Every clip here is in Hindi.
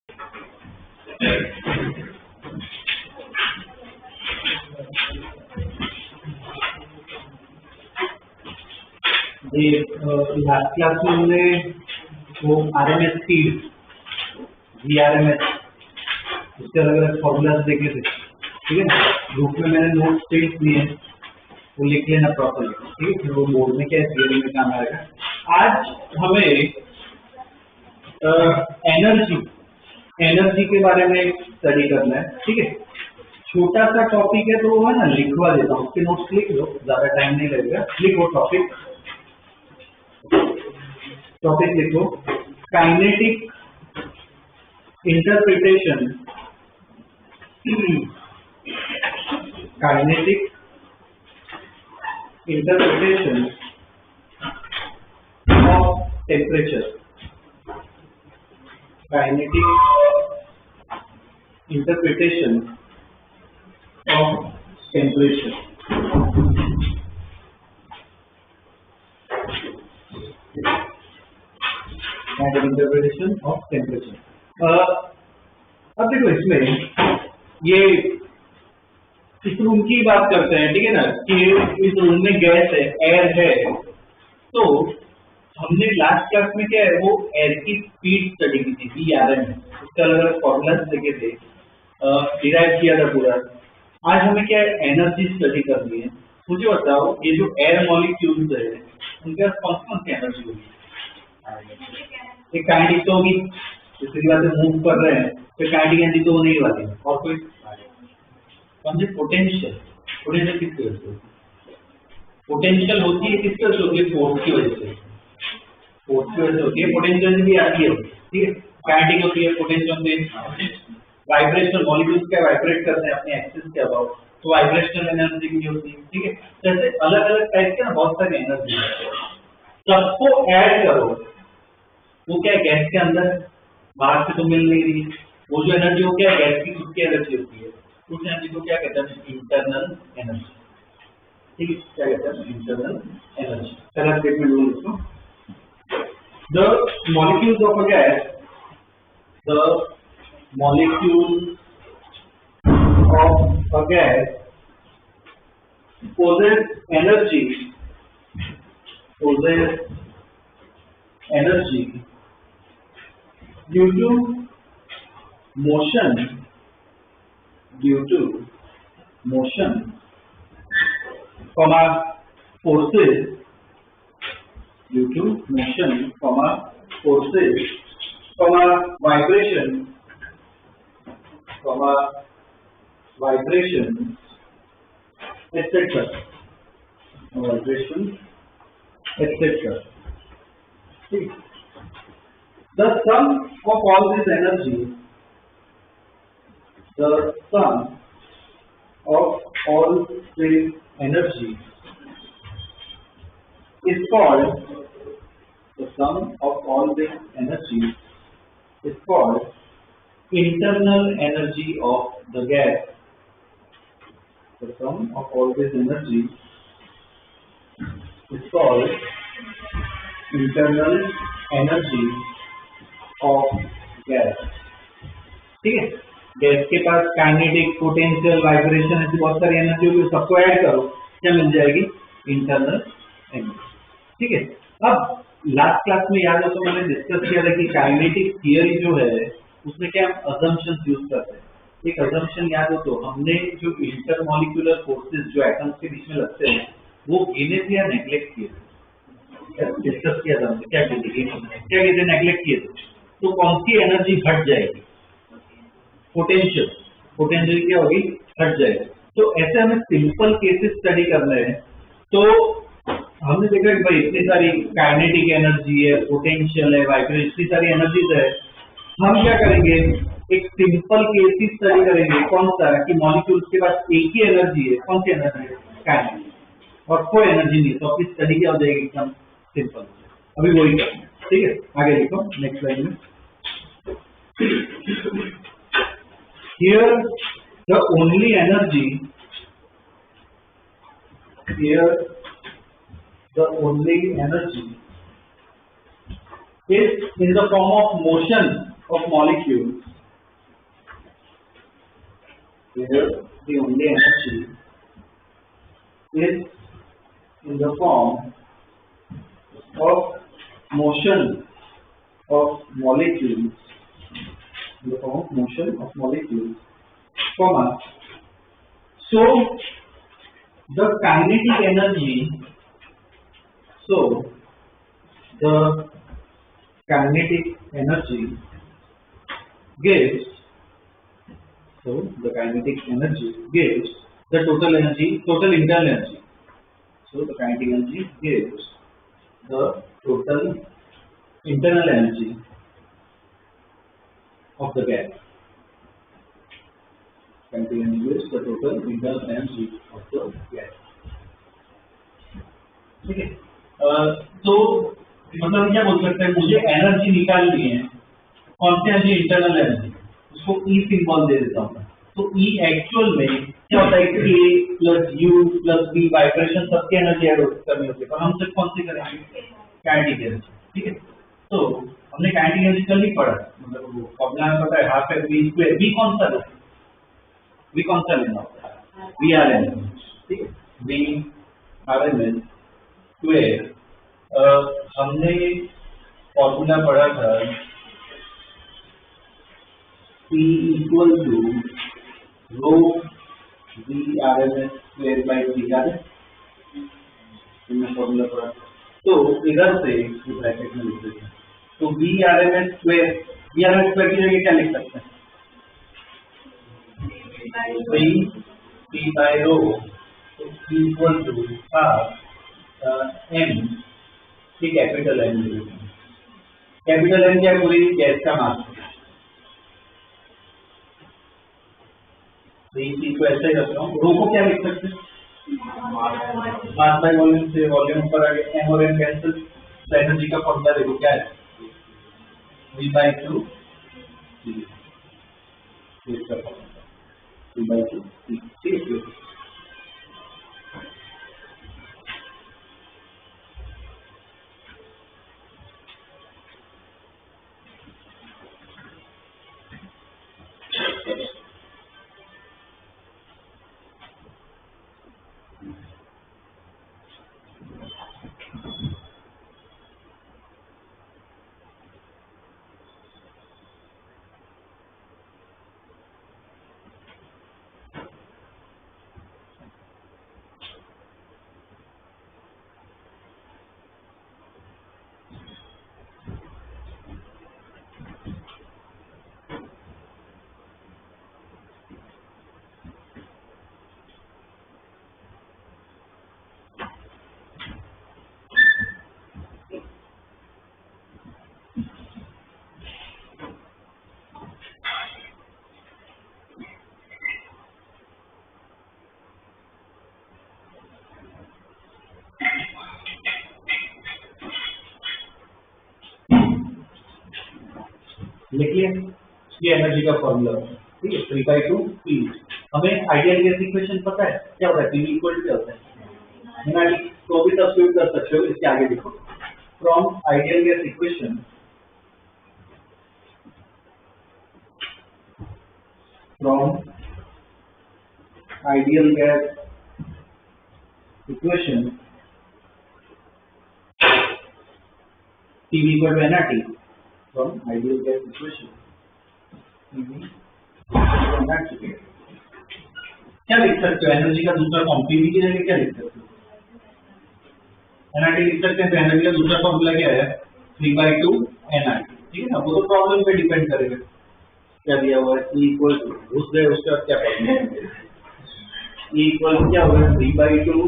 ये लास्ट क्लास में हमने वो आरएमएस स्पीड VRMS उसके अलग अलग फॉर्मूलाज देखे थे, ठीक है ना। ग्रुप में मैंने नोट स्टेट दिए हैं, वो लिख लेना प्रॉपर्ली, ठीक है। फिर वो बोर्ड में क्या थियरी में काम आएगा। आज हमें एनर्जी के बारे में स्टडी करना है, ठीक है। छोटा सा टॉपिक है तो वो है ना, लिखवा देता हूँ, उसके नोट्स लिख लो, ज्यादा टाइम नहीं लगेगा। लिखो टॉपिक लिखो, kinetic interpretation of temperature. Kinetic interpretation of temperature. Interpretation of temperature. अब देखो, इसमें ये इस रूम की बात करते हैं, ठीक है ना, कि इस रूम में गैस है, एयर है। तो हमने लास्ट क्लास में क्या है, वो एयर की स्पीड स्टडी की थी, VRMS, उसके अलग अलग फॉर्मूलाज देखे थे, डिराइव किया था पूरा। आज हमें क्या है, एनर्जी स्टडी करनी है। मुझे बताओ, ये जो एयर मॉलिक्यूल्स है, उनके पास कौन सी एनर्जी होगी? एक काइनेटिक तो होगी, दूसरी बात है मूव कर रहे हैं, तो काइनेटिक एनर्जी तो होने ही वाली है। और कोई पोटेंशियल किसकी वजह से? पोटेंशियल होती है किसकी वजह से होती है? फोर्स की वजह से। फोर्स की वजह से होती है, पोटेंशियल भी आती है, ठीक है। काइनेटिक होती है, पोटेंशियल होती है। वाइब्रेशनल मॉलिक्यूल्स क्या वाइब्रेट करते हैं अपने एक्सिस के अबाउट, तो वाइब्रेशनल एनर्जी भी होती है, ठीक है। जैसे अलग अलग टाइप के ना बहुत सारी एनर्जी है, सबको ऐड करो, वो क्या है, गैस के अंदर, बाहर से तो मिल नहीं रही। वो जो एनर्जी हो क्या है, गैस की खुद की एनर्जी होती है। उस एनर्जी को क्या कहते हैं? इंटरनल एनर्जी, ठीक है। क्या कहते हैं? Internal energy. पहला स्टेटमेंट बोलो इसको, the molecules of a gas, the molecule of a gas possess energy due to motion, comma forces, comma vibration, etc. The sum of all this energy is called internal energy of the gas. The sum of all this energy is called internal energy of gas. ठीक है। गैस के पास काइनेटिक, पोटेंशियल, वाइब्रेशन, ऐसी बहुत सारी एनर्जी होगी, सबको ऐड करो, क्या मिल जाएगी? इंटरनल एनर्जी, ठीक है। अब लास्ट क्लास में याद हो तो मैंने डिस्कस किया था कि काइनेटिक थियरी जो है उसमें क्या हम अजम्पशंस यूज करते हैं। एक अजम्पशन याद हो तो हमने जो इंटरमॉलिक्यूलर फोर्सेस जो एटम्स के बीच में लगते हैं वो गिने थे या नेग्लेक्ट किए थे? डिस्कस किया था हमने, क्या कहते नेग्लेक्ट किए थे। तो कौन सी एनर्जी हट जाएगी? पोटेंशियल क्या होगी? हट जाएगी। तो ऐसे हमें सिंपल केसेस स्टडी करने हैं। तो हमने देखा कि भाई इतनी सारी काइनेटिक एनर्जी है, पोटेंशियल है, वाइब्रेशन, इतनी सारी एनर्जीज है। हम क्या करेंगे, एक सिंपल केस ही स्टडी करेंगे। कौन सा? कि मॉलिक्यूल्स के पास एक ही एनर्जी है। कौन सी एनर्जी है? काइनेटिक, और कोई एनर्जी नहीं, तो अपनी स्टडी क्या हो जाएगी? एकदम सिंपल। अभी वही करना है, ठीक है। आगे लिखो नेक्स्ट लाइन में, here the only energy is in the form of motion of molecules where the only energy is in the form of motion of molecules, comma. So the kinetic energy gives the total internal energy. So the kinetic energy gives the total internal energy of the gas. Kinetic energy gives the total internal energy of the gas. ठीक है, तो मतलब क्या बोल सकते हैं, मुझे एनर्जी निकालनी है, कौन सी एनर्जी? इंटरनल एनर्जी, उसको ई सिंबल दे देता हूँ। तो ई एक्चुअल में क्या होता है कि A plus U plus B vibration सबकी एनर्जी ऐड करनी होती है, पर हम सिर्फ कौन सी करेंगे? Kinetic energy. ठीक है, तो हमने काइनेटिक एनर्जी कल ही पढ़ा, मतलब वो फॉर्मूला में पता है half f v square. V कौन सा लेना होता है? V r m s. ठीक है, v r m s square. हमने फॉर्मूला पढ़ा था P equal to rho v r m s square by t. याद है फॉर्मूला पढ़ा? तो इधर से ब्रैकेट में लिख देते हैं, तो v r m s square की जगह क्या लिख सकते हैं? T by rho equal to half m, ठीक, कैपिटल एम। कैपिटल एम क्या? पूरी गैस का मास। इस चीज को ऐसे ही रखता हूँ। रो को क्या लिख सकते हैं? मास बाय वॉल्यूम से वॉल्यूम पर आगे एम और एम कैंसिल, तो एनर्जी का फॉर्मूला देखो क्या है? V by 2 V by 2। ठीक है, लिखिए ये एनर्जी का फॉर्मूला। ठीक है, 3/2 P। हमें आइडियल गैस इक्वेशन पता है क्या होता है? P इक्वल टू क्या होता है? तो भी सब्स्टिट्यूट कर सकते हो, इसके आगे लिखो from ideal gas equation, P equal to nRT from ideal gas equation। क्या लिख सकते हो? एनर्जी का दूसरा फॉर्म पीवी की जगह क्या लिख सकते हो? एनआरटी लिख सकते हैं। तो एनर्जी का दूसरा फॉर्मूला क्या है? 3/2 nRT। ठीक है ना, वो तो प्रॉब्लम पे डिपेंड करेगा क्या दिया हुआ है। E इक्वल टू घुस गए, उसका क्या फॉर्मूला है? E इक्वल क्या होगा? 3/2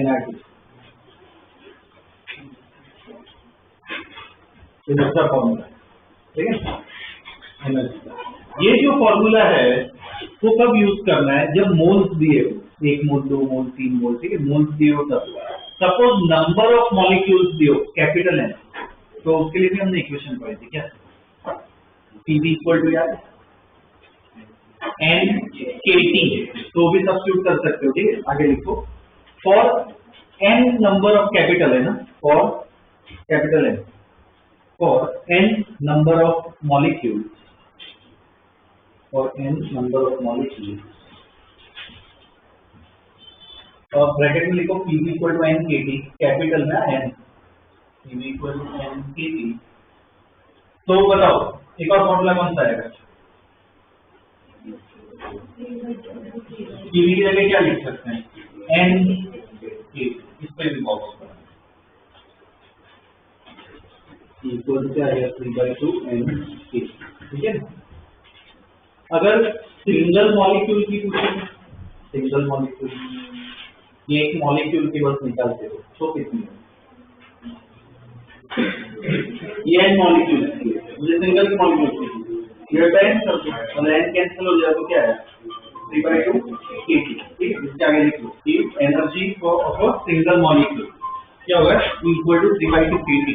nRT। ये दूसरा फॉर्मूला, ठीक है, एनर्जी का। ये जो फॉर्मूला है वो कब यूज करना है? जब मोल्स दिए हो, 1 मोल 2 मोल 3 मोल, ठीक है, मोल्स दिए हो तब। सपोज नंबर ऑफ मॉलिक्यूल्स दिए हो कैपिटल एन, तो उसके लिए भी हमने इक्वेशन पढ़ी थी क्या? पीवी इक्वल टू यार एन के टी, तो भी सब्स्टिट्यूट कर सकते हो। ठीक है, आगे लिखो for n number of capital है ना, for capital n, for n number of molecules for n number of molecules, और ब्रैकेट में लिखो Pv equal to n kT, capital में n, Pv equal to n kT। तो बताओ एक और फॉर्मूला कौन सा आएगा? Pv की जगह क्या लिख सकते हैं? n kT, इस पे भी बॉक्स करो, इक्वल क्या है 3/2 n kT, ठीक है। अगर सिंगल मॉलिक्यूल की पूछे, सिंगल मॉलिक्यूल, ये एक मॉलिक्यूल की बस निकालते हो तो कितनी है? ये n मॉलिक्यूल की है, मुझे सिंगल की मॉलिक्यूल की, ये n और n कैंसिल हो जाए तो क्या है 3/2 kT, ठीक है। इसके आगे लिख लो कि energy of a single molecule क्या होगा, इक्वल टू 3/2 kT।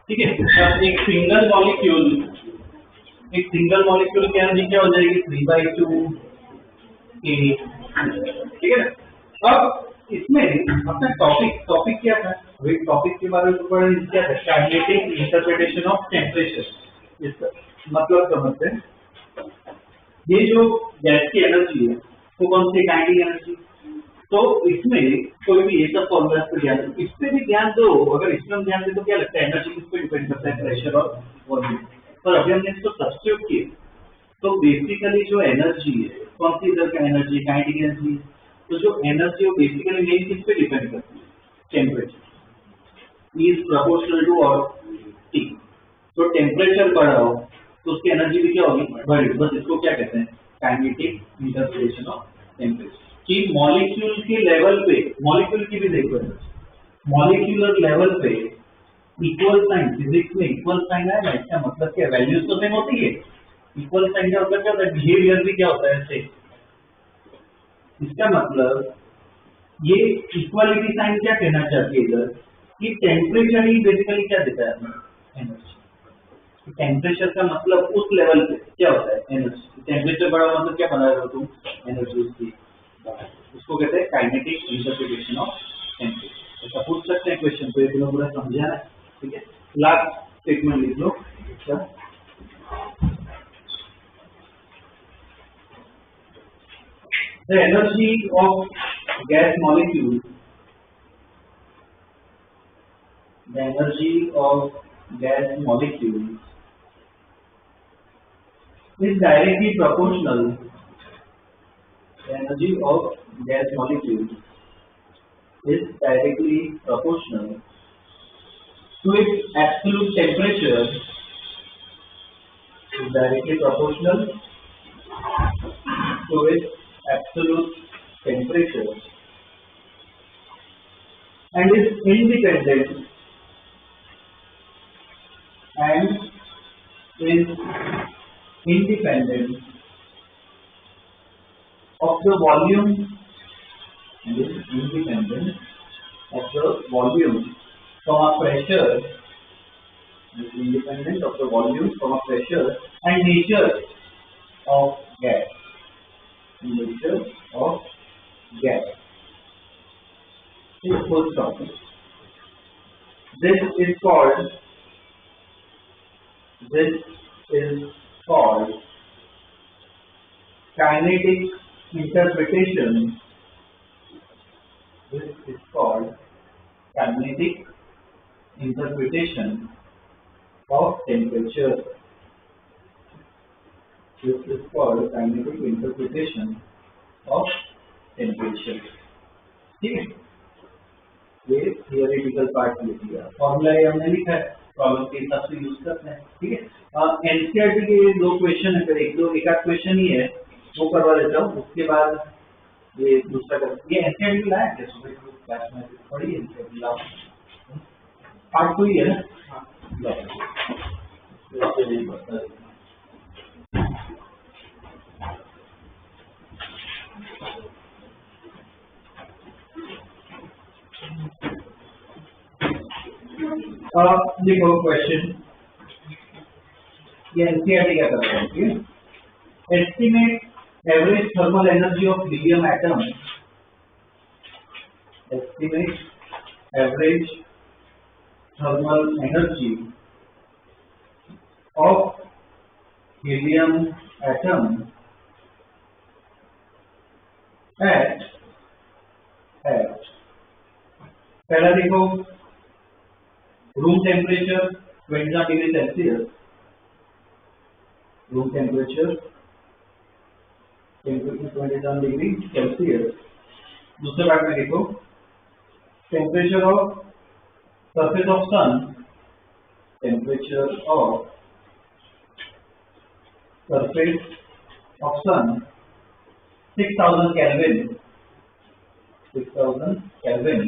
ठीक है, एक सिंगल मॉलिक्यूल की एनर्जी क्या हो जाएगी 3/2 kT, ठीक है। अब इसमें अपना टॉपिक क्या था, वही टॉपिक के बारे में पढ़ा क्या था, काइनेटिक इंटरप्रिटेशन ऑफ टेम्परेचर। इसका मतलब समझते हैं, ये जो गैस की एनर्जी है वो कौन सी काइनेटिक एनर्जी, तो इसमें कोई भी ये सब फॉर्मूला पे ध्यान दो, इस पे भी ध्यान दो। अगर इसमें हम ध्यान दें तो क्या लगता है एनर्जी किस पे डिपेंड करता है, प्रेशर और वॉल्यूम। पर अभी हमने इसको सब्स्टिट्यूट किया तो बेसिकली जो एनर्जी है कौन सी इधर का एनर्जी, काइनेटिक एनर्जी, तो जो एनर्जी वो बेसिकली मेन किस पे डिपेंड करती है, टेम्परेचर इज प्रोपोर्शनल टू और टी। तो टेम्परेचर बढ़ा हो तो उसकी एनर्जी भी क्या होगी, बढ़ी। बस इसको क्या कहते हैं, काइनेटिक इंटरप्रिटेशन ऑफ टेम्परेचर। कि मॉलिक्यूल के लेवल पे, मॉलिक्यूल की भी देखो, मॉलिक्यूलर लेवल पे इक्वल साइन, फिजिक्स में इक्वल साइन है ना, इसका मतलब क्या, वैल्यूज तो सेम होती है, इक्वल साइन का मतलब क्या होता है, बिहेवियर भी क्या होता है ऐसे। इसका मतलब ये इक्वालिटी साइन क्या कहना चाहती है इधर, कि टेम्परेचर ही बेसिकली क्या देता है एनर्जी। टेम्परेचर का मतलब उस लेवल पे क्या होता है, एनर्जी। टेम्परेचर बढ़ा मतलब क्या बना रहे हो तुम, एनर्जी उसकी, उसको कहते हैं काइनेटिक इंटरप्रिटेशन ऑफ टेम्परेचर। ऐसा पूछ सकते हैं क्वेश्चन, तो ये तुम्हें पूरा समझाना है, ठीक है। लास्ट स्टेटमेंट लिख लो, the energy of gas molecule, the energy of gas molecule is directly proportional, the energy of gas molecule is directly proportional to its absolute temperature, is directly proportional to its absolute temperature and is independent of the volume, and is independent of the volume from a pressure, is independent independent of the volume, pressure and nature of gas. Nature of gas. This full stop. This is called kinetic interpretation. This is called kinetic interpretation of temperature. This is called kinetic interpretation of temperature. ठीक है, ये थियोरेटिकल पार्ट लिख लिया, फॉर्मूला ये हमने लिखा है, प्रॉब्लम के हिसाब से यूज करते हैं. ठीक है, एनसीईआरटी के दो क्वेश्चन है, फिर एक आध क्वेश्चन ही है वो करवा देता हूँ, उसके बाद ये दूसरा कर. ये एनसीईआरटी लाया क्या सुबह क्लास में पढ़ी है? एनसीईआरटी लाओ, पार्ट 2 ही है ना. देखो क्वेश्चन, ये एनसीईआरटी क्या करता है? ठीक है, estimate average thermal energy of helium atom. Estimate average thermal energy of helium atom at पहला देखो, room temperature 21 degree Celsius, room temperature 27 degree Celsius. दूसरे पार्ट में देखो, temperature of surface of sun, temperature of surface of sun 6000 kelvin, 6000 kelvin.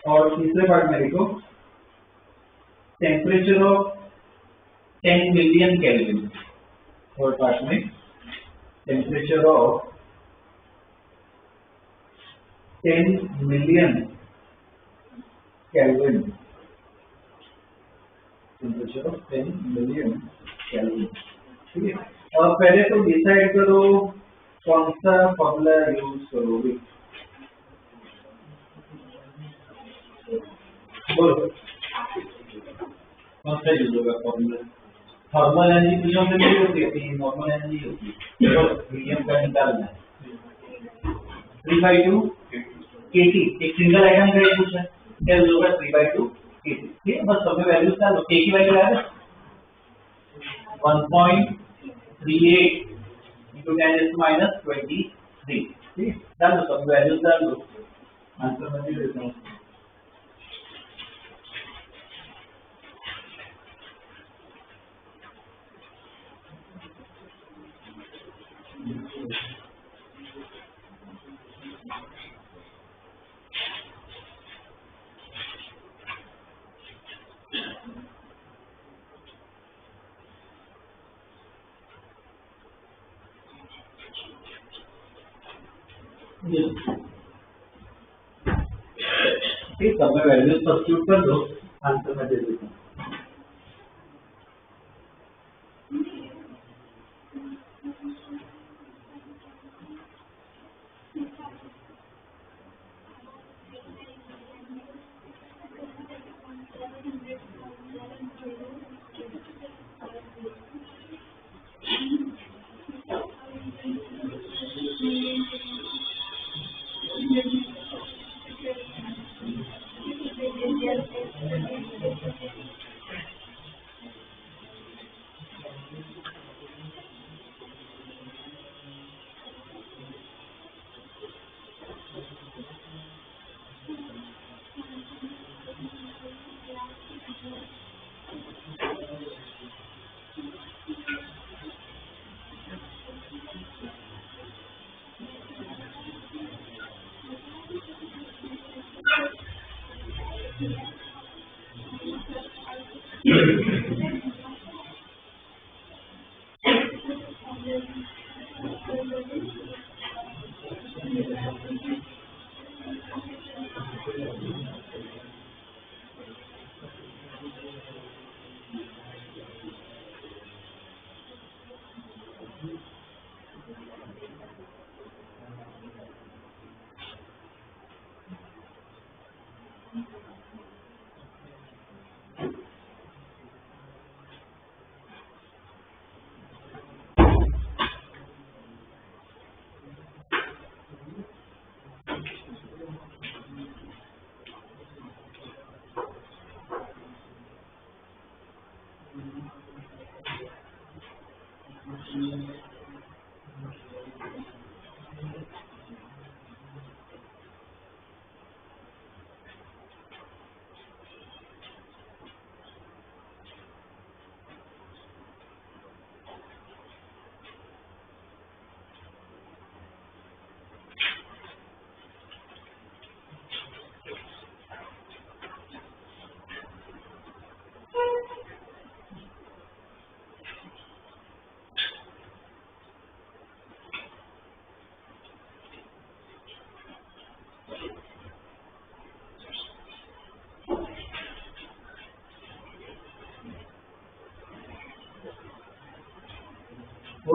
और तीसरे पार्ट में देखो, temperature of 10 million kelvin. Third part में temperature of 10 million kelvin, temperature of 10 million kelvin. ठीक है, और पहले तो डिसाइड करो कौन सा फॉर्मूला यूज करोगे. बोलो कौन सा यूज होगा फॉर्मूला? थर्मल एनर्जी तीनों से नहीं होती है, नॉर्मल एनर्जी होती है. तो हीलियम का निकालना है 3/2 kT. एक सिंगल आइटम का ही पूछा है, क्या यूज होगा? 3/2 kT. ठीक है, बस सब वैल्यूज डालो. k की वैल्यू आ है 1.38 into 10⁻23. ठीक है, डाल दो सब वैल्यूज डाल दो, आंसर में दे देता हूँ. ठीक, सब में वैल्यू सब्स्टिट्यूट कर दो, आंसर में दे देता हूँ. हो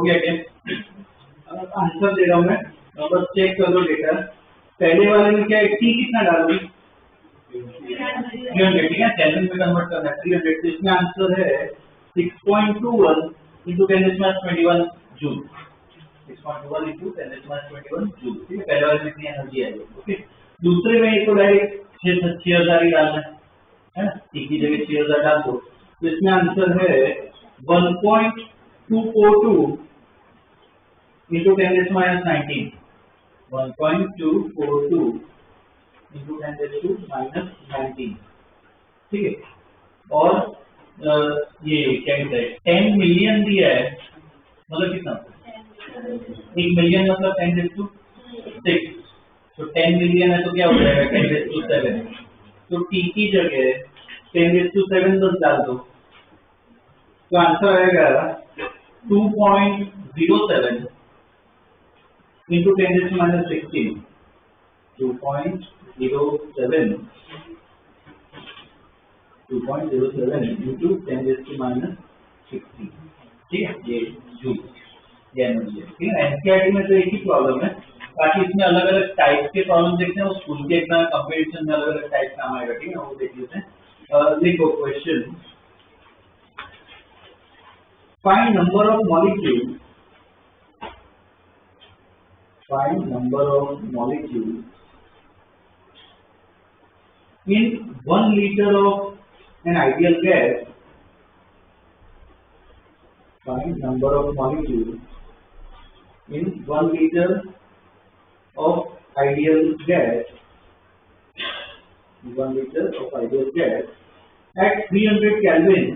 गया क्या? आंसर दे रहा हूँ मैं, बस चेक कर लो डेटा। पहले वाले में क्या है, टी कितना डालोगे? 300, ठीक है, केल्विन में कन्वर्ट करना है 300, तो इसमें आंसर है 6.21 into 10⁻21 जूल। 6.21 into 10⁻21 जूल, ठीक है। पहले वाले में इतनी एनर्जी आई, ओके। दूसरे में तो डायरेक्ट 6000 ही डालना है ना, टी की जगह 6000 डाल दो, तो इसमें आंसर है 1.242 into 10⁻19, 1.242 into 10⁻19, ठीक है। और ये क्या कहते हैं, 10 मिलियन दिया है, मतलब कितना? 1 मिलियन मतलब 10⁶, तो 10 मिलियन है तो क्या हो जाएगा 10⁷, तो टी की जगह 10⁷ बस डाल दो, तो आंसर आएगा 2.07 into 10⁻16, 2.07 into 10⁻16, ठीक है। ये जूल, ये एनर्जी है, ठीक है। एनसीईआरटी में तो एक ही प्रॉब्लम है, बाकी इसमें अलग अलग टाइप के प्रॉब्लम देखते हैं, स्कूल के एग्जाम कंपटीशन में अलग अलग टाइप का आएगा, ठीक है, वो देख लेते हैं। देखो question, find number of molecule, find number of molecules in 1 liter of an ideal gas. Find number of molecules in 1 liter of ideal gas. 1 liter of ideal gas at 300 Kelvin.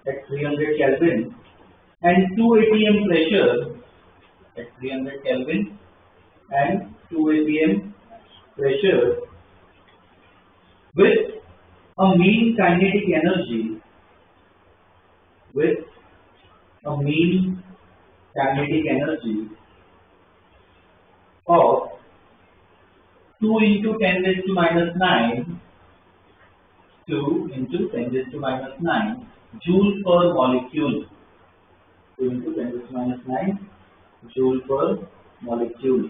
At 300 Kelvin and 2 atm pressure. At 300 Kelvin and 2 atm pressure with a mean kinetic energy, with a mean kinetic energy of 2 into 10⁻⁹, 2 into 10⁻⁹ joule per molecule, 2 into 10⁻⁹ joule per molecule.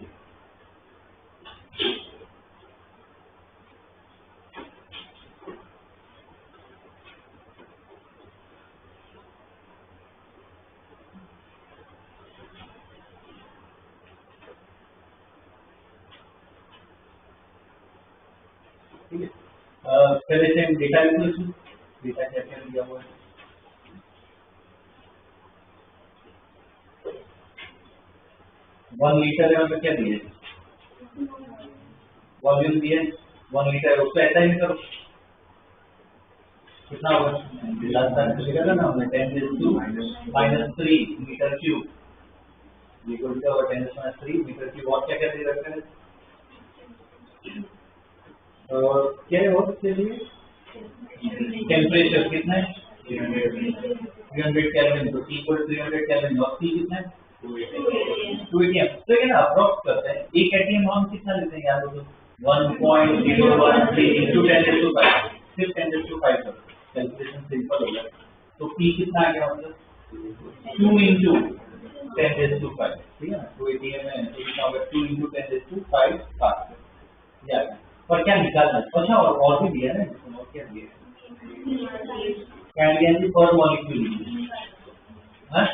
ठीक है, पहले से डेटा लिख लो, डेटा क्या क्या दिया हुआ है। वन लीटर है, मतलब क्या दिए, वॉल्यूम दिए 1 लीटर, उसको ऐसा ही करो, कितना होगा, लास्ट टाइम लिखा था ना हमने 10⁻³ मीटर क्यूब, ये को लिखा होगा 10⁻³ मीटर क्यूब। और क्या क्या दे रखा है, और क्या है और के लिए टेम्परेचर कितना है 300 केल्विन, तो T को 300 केल्विन, और T कितना है 2 atm। तो ये ना अप्रोक्स करते हैं, एक एटीएम हम कितना लेते हैं याद हो, 1.013 into 10⁵, सिर्फ 10⁵ कैलकुलेशन सिंपल हो गया। तो P कितना आ गया, मतलब 2 into 10⁵, ठीक है ना, 2 atm है तो कितना होगा 2 into 10⁵ फास्ट, ये आ गया। पर क्या निकालना है, अच्छा और भी दिया है ना, और क्या दिया है, कैंडियन पर मॉलिक्यूल, हाँ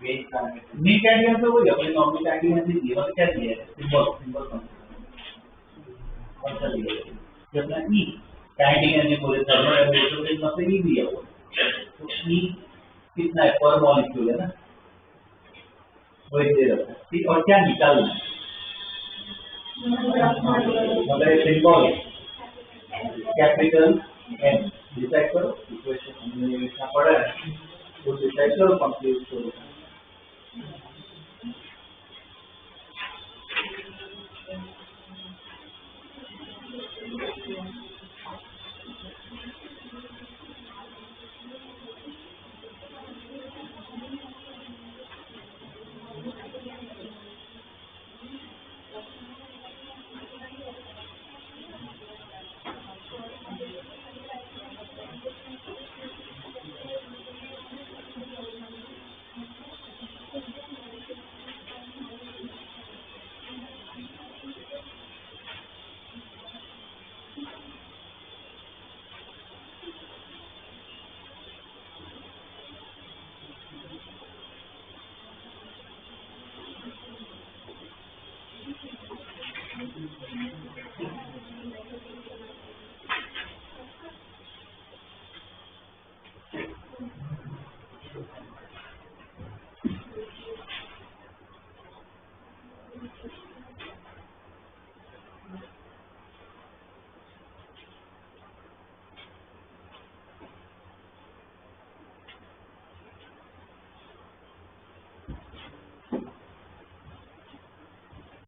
नहीं कैंडियन तो वही अपने नॉर्मल कैंडियन से दिया, क्या दिया है, सिंबल सिंबल कौन सा दिया है, जब ना ई कैंडियन ने बोले थर्मल एब्रेशन में मतलब ई दिया हुआ, तो ई कितना है पर मॉलिक्यूल है ना, वो एक दे रखा है ठीक। और क्या निकालना है मतलब सिंबल कैपिटल एन डिसाइड करो, इक्वेशन हमने लिखना पड़ा है वो डिसाइड करो, कंप्लीट करो।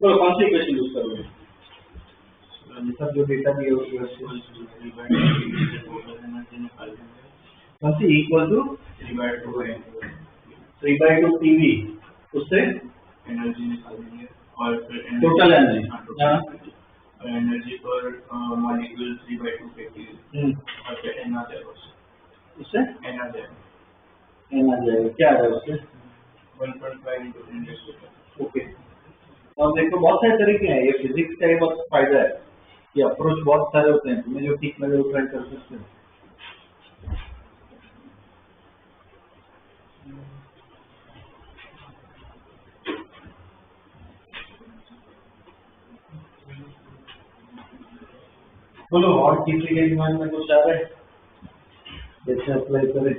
तो कौन सी इक्वेशन यूज करोगे? सब जो डेटा दिए उसकी कौन सी इक्वल टू 3/2 टीवी, उससे एनर्जी निकालेंगे और फिर टोटल एनर्जी एनर्जी पर मॉलिक्यूल 3/2 केटी और फिर एन आ जाएगा उससे एन आ जाएगा क्या आ जाएगा उससे 1.5 into 10⁻²। ओके। और देखो बहुत सारे तरीके हैं, ये फिजिक्स का ही बहुत फायदा है कि अप्रोच बहुत सारे होते हैं, तुम्हें जो ठीक लगे वो ट्राई कर सकते हो। बोलो और किसी के दिमाग में कुछ आ रहा है जैसे अप्लाई करें?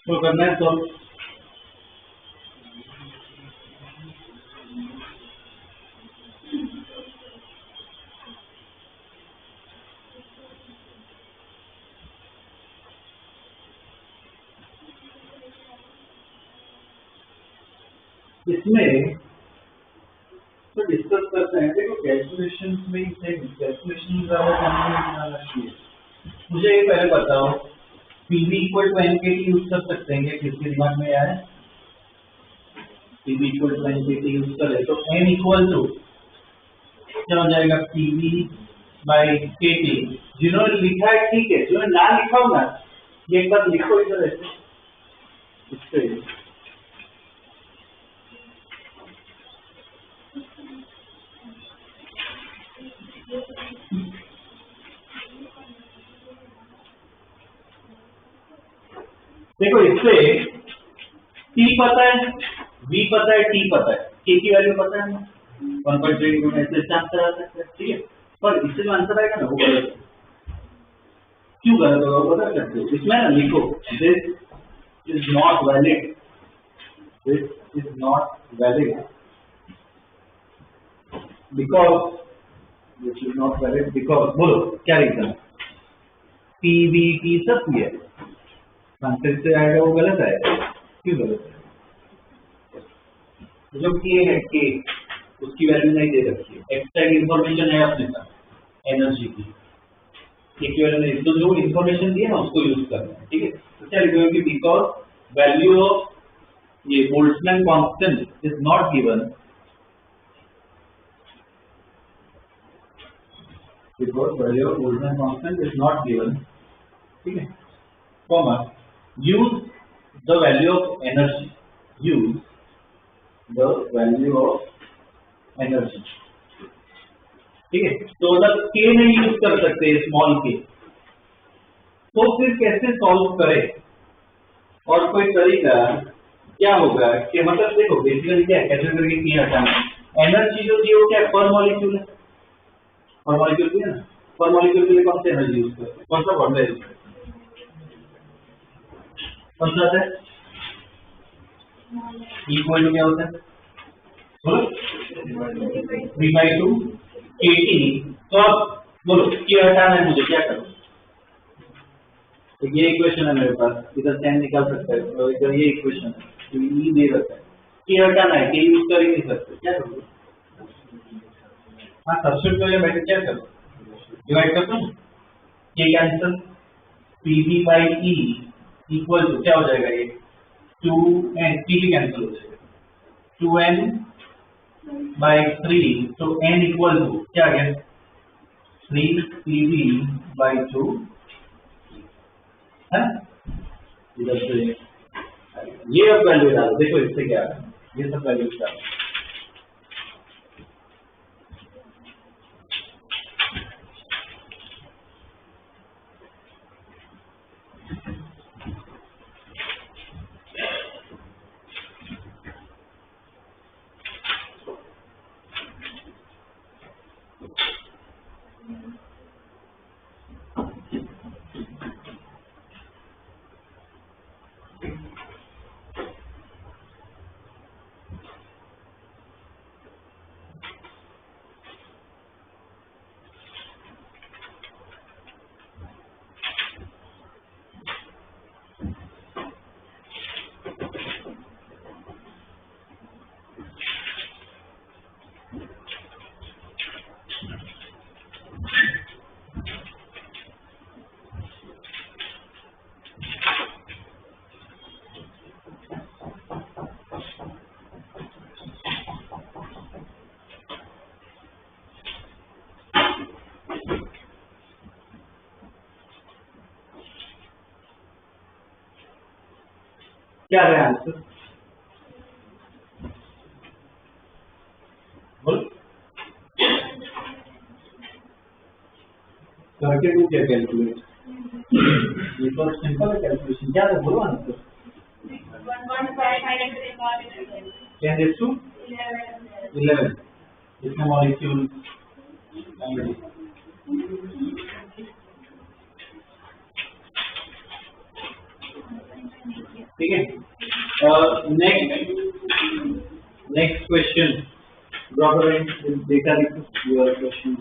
तो करना है तो इसमें तो डिस्कस करते हैं। देखो कैलकुलेशन में कैलकुलेशन ज्यादा बनाना चाहिए। मुझे ये पहले बताओ पीवी इक्वल टू एन के टी यूज कर सकते हैं, किसके दिमाग में आया? पीवी इक्वल टू एन के टी यूज करे तो एन इक्वल टू क्या हो जाएगा? पीवी बाई के टी। जिन्होंने लिखा है ठीक है, जिन्होंने ना लिखा हो ना ये एक बार लिखो इधर ऐसे इससे। देखो इससे T पता है, V पता है, T पता है, K की वैल्यू पता है, 1.3 ऐसे आंसर आ सकता है, ठीक है। पर इससे जो आंसर आएगा ना वो गलत है। क्यों गलत होगा वो बता सकते हो? इसमें ना लिखो this is not valid, this is not valid because, this is not valid because, बोलो क्या रीजन? PVT सब किया आंसर से आएगा वो गलत आएगा, क्यों गलत है? जो K है K उसकी वैल्यू नहीं दे रखी है, एक्स्ट्रा इन्फॉर्मेशन है अपने पास एनर्जी की, K की वैल्यू नहीं, तो जो इन्फॉर्मेशन दी है ना उसको यूज करना है, ठीक है। तो क्या लिखोगे कि बिकॉज वैल्यू ऑफ ये Boltzmann constant is not given, because value of Boltzmann constant is not given, ठीक है, comma use the value of energy, use the value of energy, ठीक है। तो अगर K नहीं यूज कर सकते स्मॉल k, तो फिर कैसे सॉल्व करें? और कोई तरीका क्या होगा कि मतलब देखो बेसिकली क्या कैसे करके K हटाना, एनर्जी जो दी वो क्या पर मॉलिक्यूल है, पर मॉलिक्यूल है ना, पर मॉलिक्यूल के लिए कौन सी एनर्जी यूज करते हैं, कौन सा फॉर्मूला यूज करते हैं, कौन सा है? इक्वल टू क्या होता है, बोलो 3/2 KT। तो अब बोलो K हटाना है मुझे, क्या करूं? तो ये इक्वेशन है मेरे पास, इधर से निकाल सकता है, और इधर ये इक्वेशन है, तो ये दे रखा है, K हटाना है, K यूज कर ही नहीं सकते, क्या करूं? हाँ सब्स्टिट्यूट करके मैं क्या करूं, डिवाइड करता हूँ, K cancel, PV/E equal to क्या हो जाएगा, ये 2n, PV कैंसिल हो जाएगा, 2n/3, तो n इक्वल टू क्या गया 3PV/2 है। इधर से ये अब वैल्यू डालो, देखो इससे क्या है, ये सब वैल्यू डालो, क्या है आंसर, बोल करके तू क्या कैलकुलेट, ये तो सिंपल है कैलकुलेशन, क्या है बोलो आंसर, 10⁻11 इसमें मॉलिक्यूल, ठीक है। Next question, data your question,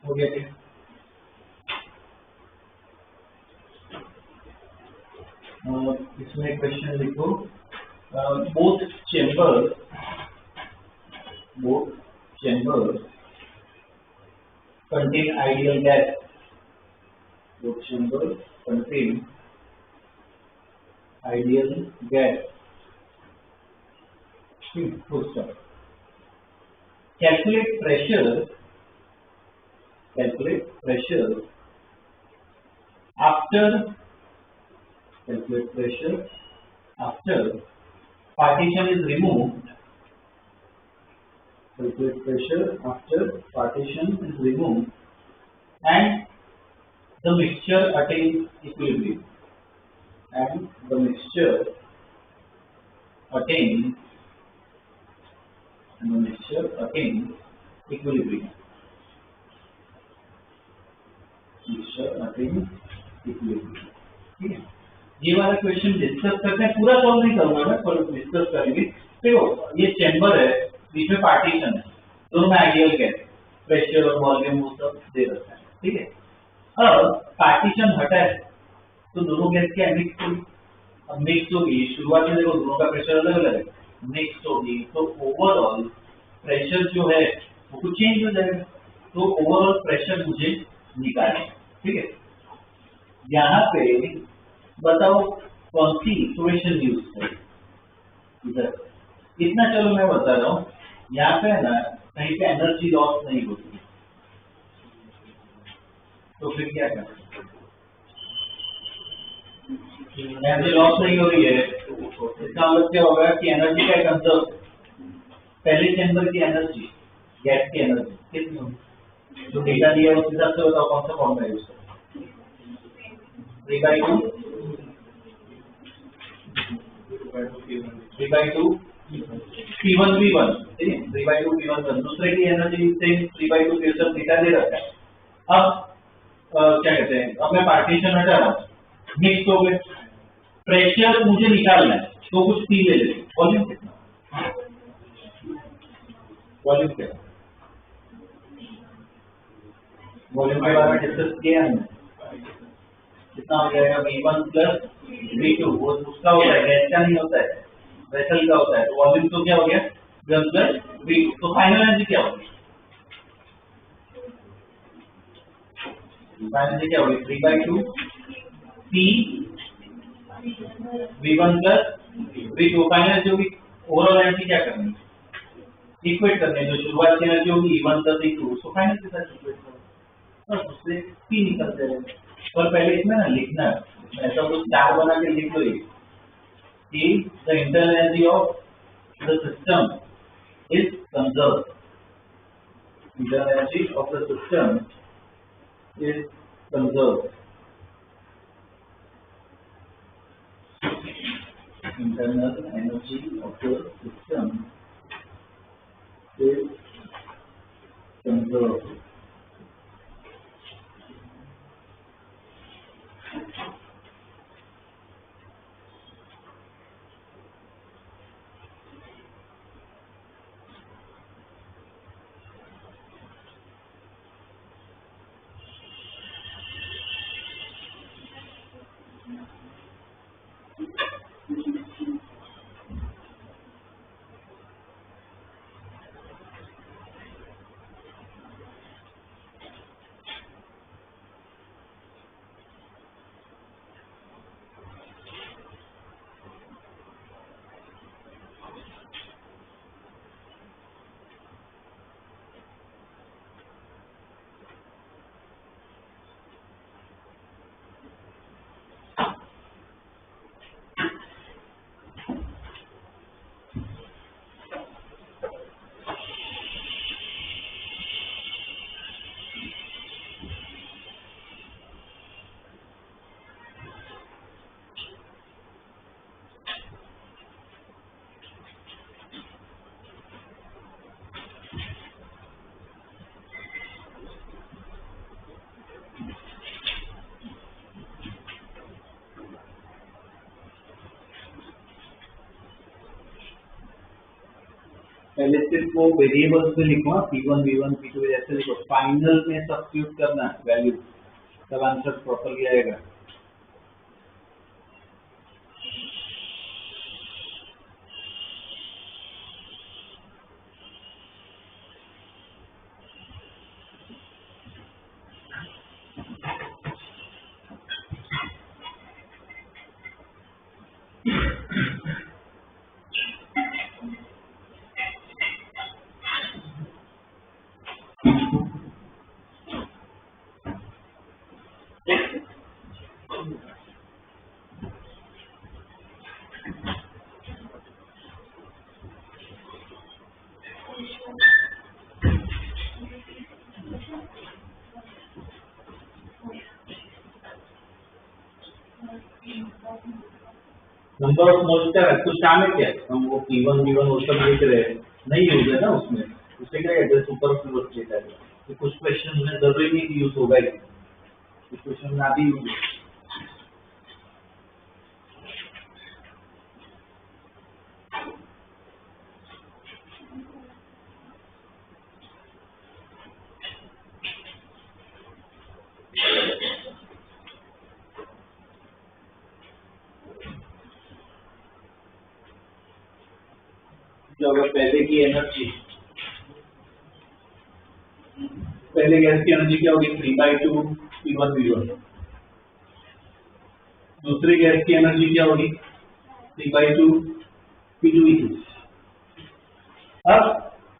हो गया क्या? इसमें क्वेश्चन लिखो, both chambers contain ideal gas. Both chambers contain ideal gas. Full stop. Calculate pressure after partition is removed. Calculate pressure after partition is removed and the mixture attains equilibrium. Equilibrium. ठीक है, ये वाला क्वेश्चन डिस्कस करते हैं, पूरा सॉल्व नहीं करूंगा मैं, पर डिस्कस करेंगे। देखो ये चेंबर है, बीच में पार्टीशन है, दोनों में आइडियल गैस, प्रेशर और वॉल्यूम वो सब दे रखा है। ठीक है, अब पार्टीशन हटा है तो दोनों गैस क्या मिक्स होगी, अब मिक्स होगी, शुरुआत में देखो दोनों का प्रेशर अलग अलग है, मिक्स होगी तो ओवरऑल प्रेशर जो है वो कुछ चेंज हो जाएगा, तो ओवरऑल प्रेशर मुझे निकालना है। ठीक है, यहाँ पे बताओ कौन सी इक्वेशन यूज करें, इधर इतना चलो मैं बता रहा हूँ, यहाँ पे है ना कहीं पे एनर्जी लॉस नहीं होती, तो फिर क्या करें, एनर्जी लॉस नहीं हो रही है, इसका मतलब क्या होगा कि एनर्जी का कंजर्व, पहले चेंबर की एनर्जी, गैस की एनर्जी कितनी होगी, जो डेटा दिया है उस हिसाब से बताओ कौन सा फॉर्मूला यूज करें, 3/2 P1 V1, ठीक है, 3/2 P1 दूसरे की एनर्जी से 3/2 फिर सब डेटा दे रखा है। अब क्या कहते हैं, अब मैं पार्टीशन हटा रहा हूँ, मिक्स हो गए, प्रेशर मुझे निकालना है तो कुछ पी ले लेते, वॉल्यूम कितना, वॉल्यूम के बारे में डिस्कस किया हमने, कितना हो जाएगा V1 प्लस V2, वो उसका होता है, गैस का नहीं होता है, वेसल का होता है, तो वॉल्यूम तो क्या हो गया V1 प्लस V2, तो फाइनल एनर्जी क्या होगी, क्या होगी 3/2 P V1 plus V2, final जो भी ओवरऑल एनर्जी क्या करनी है, इक्वेट करने, जो शुरुआत की एनर्जी होगी E1 प्लस E2, उसको फाइनल के साथ इक्वेट करो, बस उससे P निकल जाएगा। और पहले इसमें ना लिखना है, ऐसा कुछ चार बना के लिख लो, कि the internal energy of the system is conserved, internal energy of the system is conserved, internal energy of the system is conserved. पहले सिर्फ वो वेरिएबल्स में लिखो, P1 V1 P2 ऐसे लिखो, फाइनल में सब्स्टिट्यूट करना वैल्यू, तब आंसर प्रॉपरली आएगा। नंबर ऑफ मोल्स क्या है, कुछ काम है क्या, हम वो P1 V1 वो सब लिख रहे हैं, नहीं यूज है ना उसमें, उससे क्या है सुपर फ्लूइड लेता है, तो कुछ क्वेश्चन में जरूरी नहीं कि यूज होगा ही, कुछ क्वेश्चन में आदि यूज। जो अगर पहले की एनर्जी, पहले गैस की एनर्जी क्या होगी 3/2 P1 V1, दूसरी गैस की एनर्जी क्या होगी 3/2 P2 V2। अब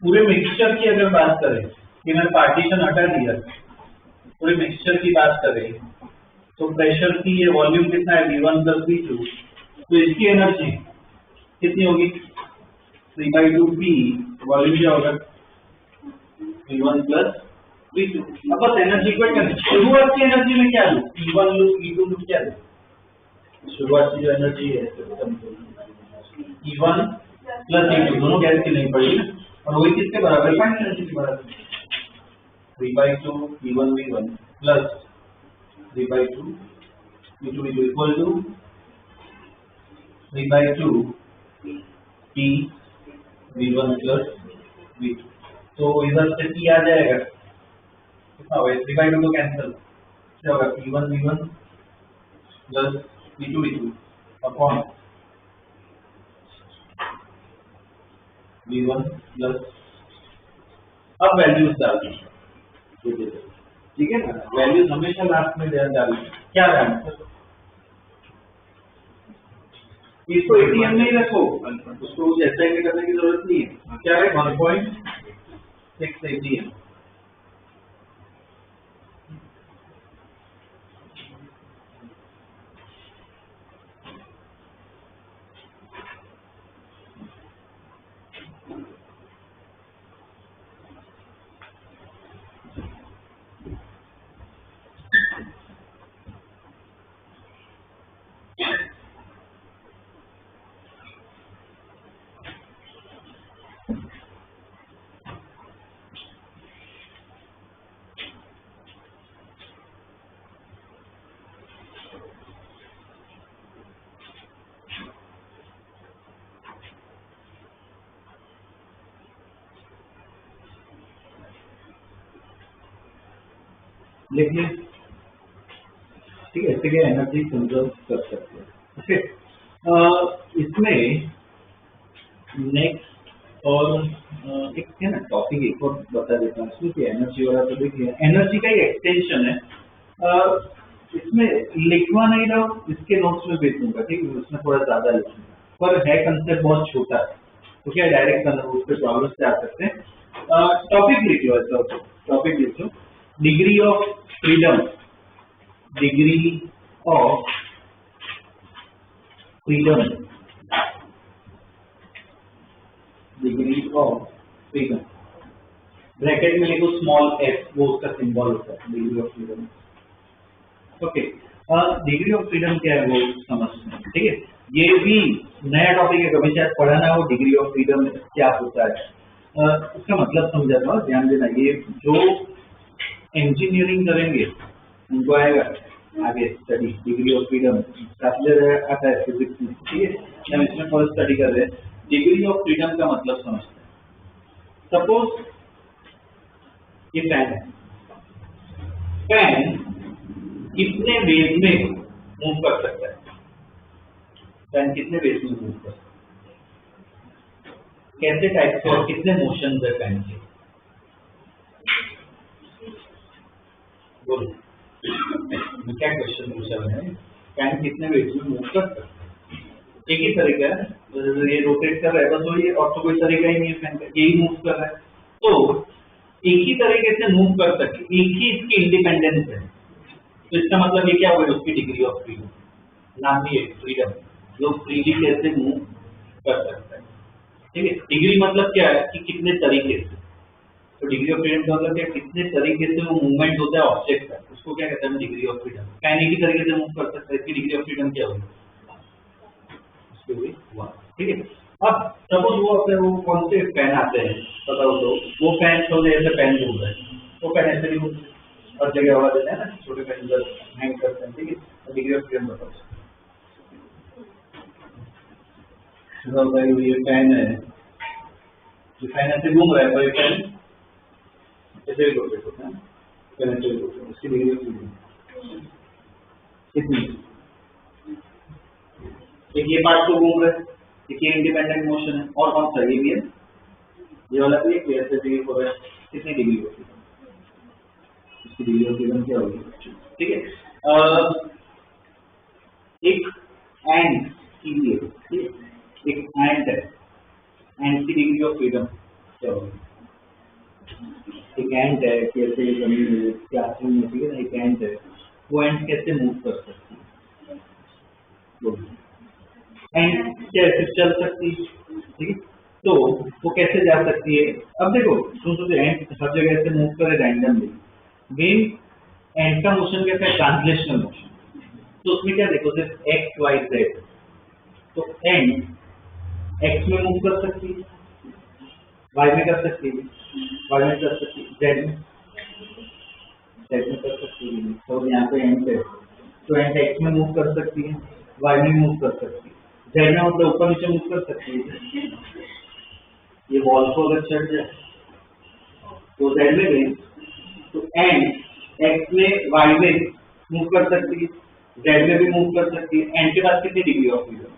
पूरे मिक्सचर की अगर बात करें कि मैं पार्टीशन हटा दिया, पूरे मिक्सचर की बात करें तो प्रेशर की ये वॉल्यूम कितना है V1 + V2, तो इसकी एनर्जी कितनी होगी 3/2 P, वॉल्यूम क्या होगा V1 + V2। अब बस एनर्जी इक्वेट करनी, शुरुआत की एनर्जी में क्या लूं, P1 लूं P2 लूं, क्या लूं, शुरुआत की जो एनर्जी है E1 + E2 दोनों गैस की नहीं पड़ी ना, और वही किसके बराबर है, फाइनल एनर्जी के बराबर, 3/2 P1 V1 + 3/2 P2 V2 equal to 3/2 P V1 + V2। तो इधर से P आ जाएगा, कितना होगा 3/2 तो कैंसिल, क्या होगा P1 V1 + P2 V2 upon V1 +, अब वैल्यूज डाल दीजिए, ठीक है ना, वैल्यूज हमेशा लास्ट में डाल, क्या है इसको एटीएम नहीं रखो, उसको ऐसा ही करने की जरूरत नहीं है, क्या है 1.6 एटीएम। लिख लें, ठीक है, इससे क्या एनर्जी कंजर्व कर सकते हैं। ओके, इसमें नेक्स्ट और एक है ना टॉपिक एक और बता देता हूँ इसमें कि एनर्जी वाला, तो देखिए एनर्जी का ही एक्सटेंशन है, इसमें लिखवा नहीं रहा हूँ, इसके नोट्स में भेज दूंगा, ठीक है, उसमें थोड़ा ज्यादा लिखूंगा, पर है कंसेप्ट बहुत छोटा है, तो क्या डायरेक्ट करना उस पर प्रॉब्लम से आ सकते हैं। टॉपिक लिख लो, ऐसा टॉपिक लिख लो, degree of freedom, degree of freedom, degree of freedom, bracket में लिखो स्मॉल f, वो उसका सिंबल होता है degree of freedom. Okay, degree of freedom क्या है वो समझते हैं, ठीक है, ये भी नया टॉपिक है, कभी शायद पढ़ा ना हो, डिग्री ऑफ फ्रीडम क्या होता है, उसका मतलब समझाता हूँ, ध्यान देना, ये जो इंजीनियरिंग करेंगे उनको आएगा आगे स्टडी, डिग्री ऑफ फ्रीडम आता है फिजिक्स में, ठीक है, हम इसमें फर्स्ट स्टडी कर रहे हैं, डिग्री ऑफ फ्रीडम का मतलब समझते हैं। सपोज ये फैन है, फैन कितने वेग में मूव कर सकता है, फैन कितने वेग में मूव कर सकता है, कैसे टाइप के और कितने मोशन है फैन के, बोलो क्या क्वेश्चन पूछा मैंने, फैन कितने वेग में मूव कर सकता है, एक ही तरीका है, ये रोटेट कर रहा है बस वही, और तो कोई तरीका ही नहीं है फैन का, यही मूव कर रहा है, तो एक ही तरीके से मूव कर सके, एक ही इसकी इंडिपेंडेंस है, तो इसका मतलब ये क्या होगा, उसकी डिग्री ऑफ फ्रीडम, नाम ही है फ्रीडम, जो फ्रीली कैसे मूव कर सकता है, ठीक है, डिग्री मतलब क्या है कि कितने तरीके से, तो डिग्री ऑफ फ्रीडम का मतलब क्या, कितने तरीके से वो मूवमेंट होता है ऑब्जेक्ट का, उसको क्या कहते हैं डिग्री ऑफ फ्रीडम। फैन एक ही तरीके से मूव कर सकता है, इसकी डिग्री ऑफ फ्रीडम क्या होगी, 1, ठीक है। अब सपोज वो अपने वो कौन से पेन आते हैं बताओ, तो वो पेन तो ऐसे पेन घूम रहे हैं, वो पेन ऐसे नहीं घूमते और जगह हवा देते हैं ना, छोटे पेन उधर हैंग करते हैं, ठीक है। डिग्री ऑफ फ्रीडम बताओ। भाई ये पेन है, ये पेन ऐसे घूम रहा है, तो ये पेन ऐसे भी रोटेट होता है, पेन ऐसे भी रोटेट होता है, इसकी डिग्री ऑफ फ्रीडम कितनी? एक ये पार्ट तो घूम रहा है, एक ये इंडिपेंडेंट मोशन है, और कौन सा ये भी है, ये वाला भी है, ऐसे भी हो रहा है, कितनी डिग्री होती है? इसकी डिग्री ऑफ फ्रीडम क्या होगी? ठीक है। एक एंड की लिए, ठीक है, एक एंड है, एंड की डिग्री ऑफ फ्रीडम क्या होगी? एक एंड है, कैसे जमीन में क्लासरूम में, ठीक है ना, एक एंड है, वो एंड कैसे मूव कर सकती है? एंड कैसे चल सकती है, ठीक है, तो वो कैसे जा सकती है? अब देखो सुन, एंड हर जगह से मूव करे रैंडमली, मेन एंड का मोशन कैसा है? Translational motion. तो उसमें क्या देखो, सिर्फ एक्स वाई जेड, तो एंड एक्स में मूव कर सकती है, वाई में कर सकती है, वाई में कर सकती है, जेड में कर सकती है। तो यहाँ पे एंड है, तो एंड एक्स में मूव कर सकती है, वाई में मूव कर सकती है, जेड में मतलब ऊपर नीचे मूव कर सकती है। ये बॉल को अगर चढ़ जाए तो जेड में गई, तो एंड एक्स में वाई में मूव कर सकती है, जेड में भी मूव कर सकती है। एंड के बाद कितनी डिग्री ऑफ फ्रीडम?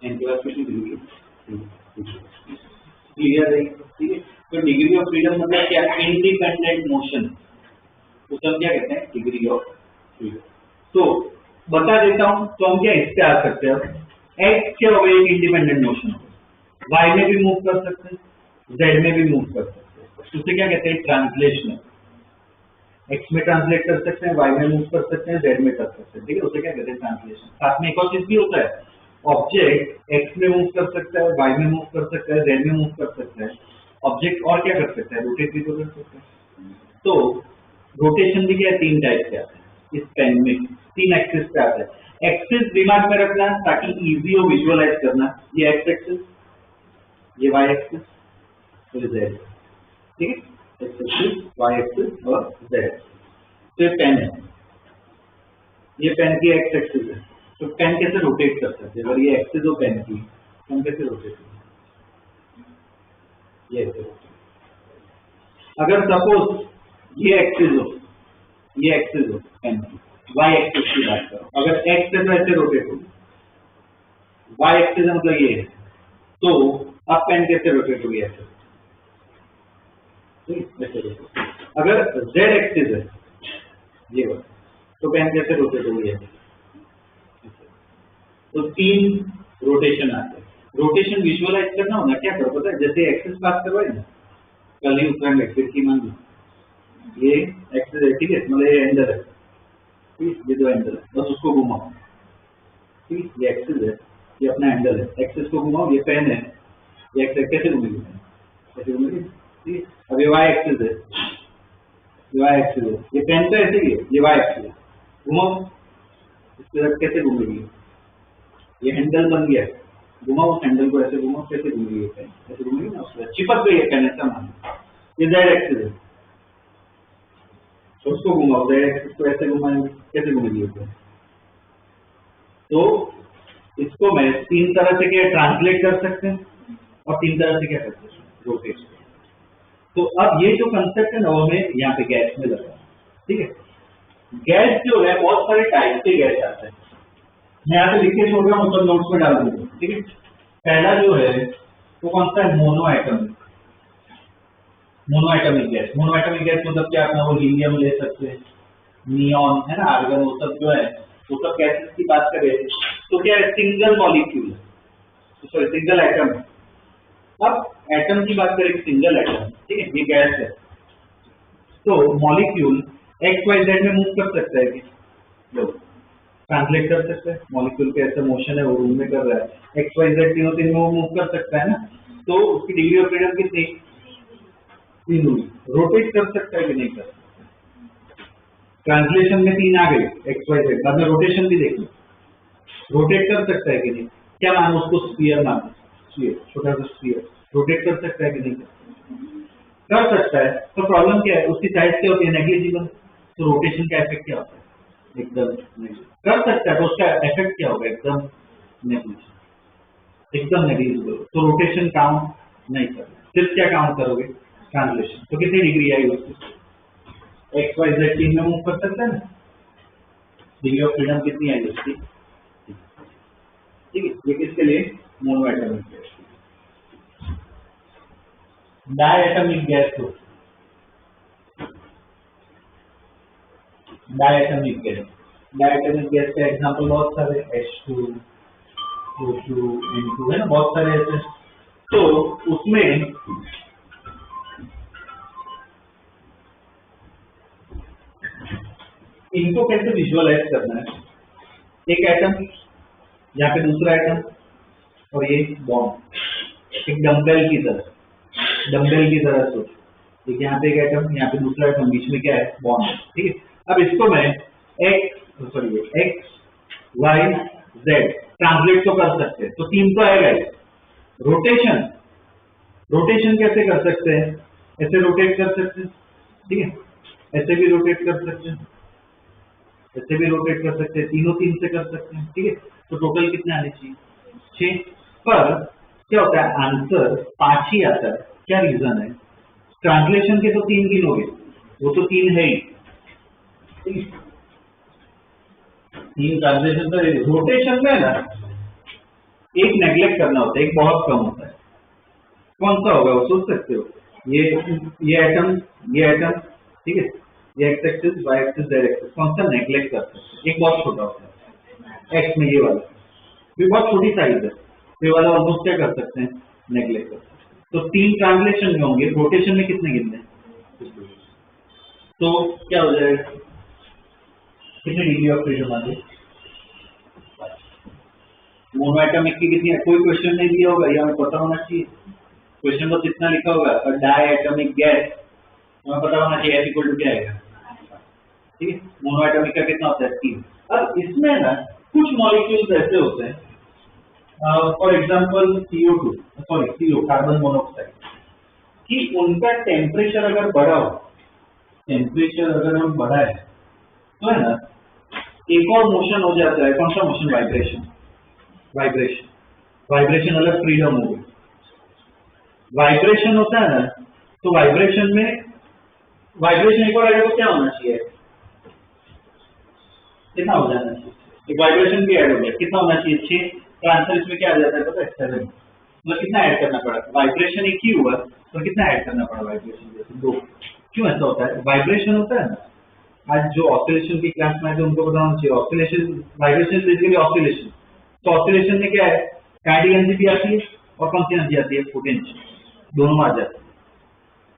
एंड के बाद कितनी डिग्री? क्लियर है, ठीक है। तो डिग्री ऑफ फ्रीडम मतलब क्या? इंडिपेंडेंट मोशन, तो हम क्या कहते हैं? Degree of freedom. तो बता देता हूं, तो हम क्या इससे आ सकते हैं? एक्स क्या होगा? एक इंडिपेंडेंट मोशन, वाई में भी मूव कर सकते हैं, जेड में भी मूव कर सकते हैं, उसे क्या कहते हैं? ट्रांसलेशनल। एक्स में ट्रांसलेट कर सकते हैं, वाई में मूव कर सकते हैं, जेड में कर सकते हैं, ठीक है, उसे क्या कहते हैं? ट्रांसलेशन। साथ में एक और चीज भी होता है, ऑब्जेक्ट एक्स में मूव कर सकता है, वाई में मूव कर सकता है, जेड में मूव कर सकता है। ऑब्जेक्ट और क्या कर सकता है? रोटेट भी तो कर सकता है। तो रोटेशन भी क्या है? 3 टाइप के आते हैं इस पेन में, 3 एक्सिस पे आता है। एक्सिस दिमाग में रखना ताकि इजी हो विजुअलाइज करना, ये एक्स एक्सिस, ये वाई एक्सिस, ये जेड, ठीक है, एक्स एक्सिस, वाई एक्सिस और जेड। तो ये पेन है, ये पेन की एक्स एक्सिस है, तो पेन कैसे रोटेट कर सकते हैं? अगर ये एक्सिस हो पेन की, पेन कैसे रोटेट करें? ये अगर सपोज ये एक्सिस हो, ये एक्सिस हो पेन की, वाई एक्सिस की बात करो, अगर एक्स है तो ऐसे रोटेट होगी, वाई एक्सिस मतलब ये है, तो अब पेन कैसे रोटेट होगी? ऐसे, अगर जेड एक्सिस है ये बात, तो पेन कैसे रोटेट होगी? ऐसे। तो 3 रोटेशन आते हैं। रोटेशन विजुअलाइज करना होना, क्या करो पता है? जैसे एक्सिस बात करवाए ना, कल ही उत्तराखंड एक्सिस की मान लो, ये एक्सिस है, ठीक है, मतलब ये एंडर है, ठीक, ये जो एंडर है, बस उसको घुमाओ, ठीक, ये एक्सिस है, ये अपना एंडर है, एक्सिस को घुमाओ, ये पेन है, ये एक्सिस कैसे घूमेगी? कैसे घूमेगी? ठीक, अब ये वाई एक्सिस है, ये वाई एक्सिस है, ये पेन तो ऐसे ही है, ये वाई एक्सिस है, घुमाओ, इसके साथ कैसे घूमेगी? ये हैंडल बन गया, घुमाओ उस हैंडल को, ऐसे घुमाओ, कैसे घूमेगी ये पेन? ऐसे घूमेगी ना, उसके चिपक गई है पेन, ऐसा मान। ये जेड एक्सिस है, तो उसको घुमाओ, जेड एक्सिस को ऐसे घुमाएंगे, कैसे घूमेगी ये पेन? तो इसको मैं 3 तरह से क्या ट्रांसलेट कर सकते हैं, और 3 तरह से क्या कर सकते हैं? रोटेट। तो अब ये जो कंसेप्ट है ना, वो हमें यहाँ पे गैस में लगा, ठीक है। गैस जो है बहुत सारे टाइप के गैस आते हैं, मैं यहाँ पे लिख के छोड़ रहा हूँ, मतलब नोट्स में डाल दूंगा, ठीक है। पहला जो है वो कौन सा है? Mono atomic. Mono atomic gas, mono atomic gas मतलब क्या? अपना वो हीलियम ले सकते हैं, नियॉन है ना, आर्गन, वो सब जो है, वो सब गैसेस की बात कर रहे थे। तो क्या है? Single molecule, sorry single atom. अब एटम की बात करें, सिंगल एटम, ठीक है, ये गैस है। तो मॉलिक्यूल एक्स वाई जेड में मूव कर सकता है कि ट्रांसलेट कर सकते हैं? मॉलिक्यूल के ऐसा मोशन है, वो रूम में कर रहा है, एक्स वाई जेड तीनों में वो मूव कर सकता है ना, तो उसकी डिग्री ऑफ फ्रीडम कितनी? 3 हुई। रोटेट कर सकता है कि नहीं कर सकता? ट्रांसलेशन में 3 आ गई, एक्स वाई जेड, बाद में रोटेशन भी देख लो, रोटेट कर सकता है कि नहीं? क्या मानो उसको स्फीयर मानो, स्फीयर, छोटा सा स्फीयर रोटेट कर सकता है कि नहीं? कर सकता है। तो प्रॉब्लम क्या है, उसकी साइज क्या होती है? नेग्लिजिबल। तो रोटेशन का इफेक्ट क्या होता है? एकदम कर सकता है, तो उसका इफेक्ट क्या होगा? एकदम नेग्लिजिबल, एकदम नेग्लिजिबल। तो रोटेशन काउंट नहीं करना, सिर्फ क्या काउंट करोगे? ट्रांसलेशन। तो कितनी डिग्री आई उसकी? एक्स वाई जेड टीम में मूव कर सकता है ना, डिग्री ऑफ फ्रीडम कितनी आई उसकी? ठीक है, ये किसके लिए? Monoatomic gas. डायएटॉमिक गैस को, डायएटॉमिक गैस, डायएटॉमिक गैस का एग्जांपल बहुत सारे, H2, O2, N2 है ना, बहुत सारे ऐसे। तो उसमें इनको कैसे विजुअलाइज करना है? एक एटम, यहाँ पे दूसरा एटम, और ये बॉन्ड, एक डंबल की तरह, डंबल की तरह सोच। एक यहाँ पे एक एटम, यहाँ पे दूसरा एटम, बीच में क्या है? बॉन्ड। ठीक है, अब इसको मैं एक्स वाई जेड ट्रांसलेट तो कर सकते हैं, तो तीन तो आएगा। रोटेशन, रोटेशन कैसे कर सकते हैं? ऐसे रोटेट कर सकते हैं, ठीक है, ऐसे भी रोटेट कर सकते हैं, ऐसे भी रोटेट कर सकते हैं, तीनों तीन से कर सकते हैं। ठीक है, तो टोटल कितने आने चाहिए? 6। पर क्या होता है, आंसर 5 ही आता है। क्या रीजन है? ट्रांसलेशन के तो 3 गिनोगे, वो तो 3 है ही, 3 ट्रांसलेशन। तो रोटेशन में ना एक नेग्लेक्ट करना होता है, एक बहुत कम होता है। कौन सा होगा वो सोच सकते हो? ये एटम, ये एटम, ठीक है, ये x axis, y axis, z axis, कौन सा नेग्लेक्ट कर सकते हैं? एक बहुत छोटा होता है, एक्स में ये वाला, ये बहुत छोटी साइज है, ये वाला ऑलमोस्ट क्या कर सकते हैं? नेग्लेक्ट कर सकते हैं। तो 3 ट्रांसलेशन में होंगे, रोटेशन में कितने गिनने? तो क्या हो जाएगा? कितनी डिग्री ऑफ फ्रीडम आ गई? मोनोएटॉमिक की कितनी है? कोई क्वेश्चन नहीं दिया होगा, ये हमें पता होना चाहिए। क्वेश्चन तो कितना लिखा होगा? डायएटॉमिक गैस, हमें पता होना चाहिए F इक्वल टू क्या आएगा। ठीक है, मोनोएटॉमिक का कितना होता है? 3। अब इसमें ना कुछ मॉलिक्यूल्स ऐसे होते हैं, for example CO, carbon monoxide, कि उनका टेम्परेचर अगर बढ़ा हो, टेम्परेचर अगर हम बढ़ाए तो है ना, एक और मोशन हो जाता है। कौन सा मोशन? वाइब्रेशन। वाइब्रेशन, वाइब्रेशन अलग फ्रीडम हो गई। वाइब्रेशन होता है ना, तो वाइब्रेशन में, वाइब्रेशन एक और आएगा तो क्या होना चाहिए? कितना हो जाना चाहिए? एक वाइब्रेशन भी ऐड हो गया, कितना होना चाहिए? 6। तो आंसर इसमें क्या आ जाता है पता है? 7। मतलब कितना ऐड करना पड़ा? वाइब्रेशन एक ही हुआ, तो कितना ऐड करना पड़ा? वाइब्रेशन जैसे 2। क्यों ऐसा होता है? वाइब्रेशन होता है ना, आज जो ऑसिलेशन की क्लास में है तो उनको बताना चाहिए, ऑसिलेशन, वाइब्रेशन बेसिकली ऑसिलेशन। तो ऑसिलेशन में क्या है? काइनेटिक एनर्जी भी आती है और कौन सी एनर्जी आती है? पोटेंशियल, दोनों आ जाते हैं।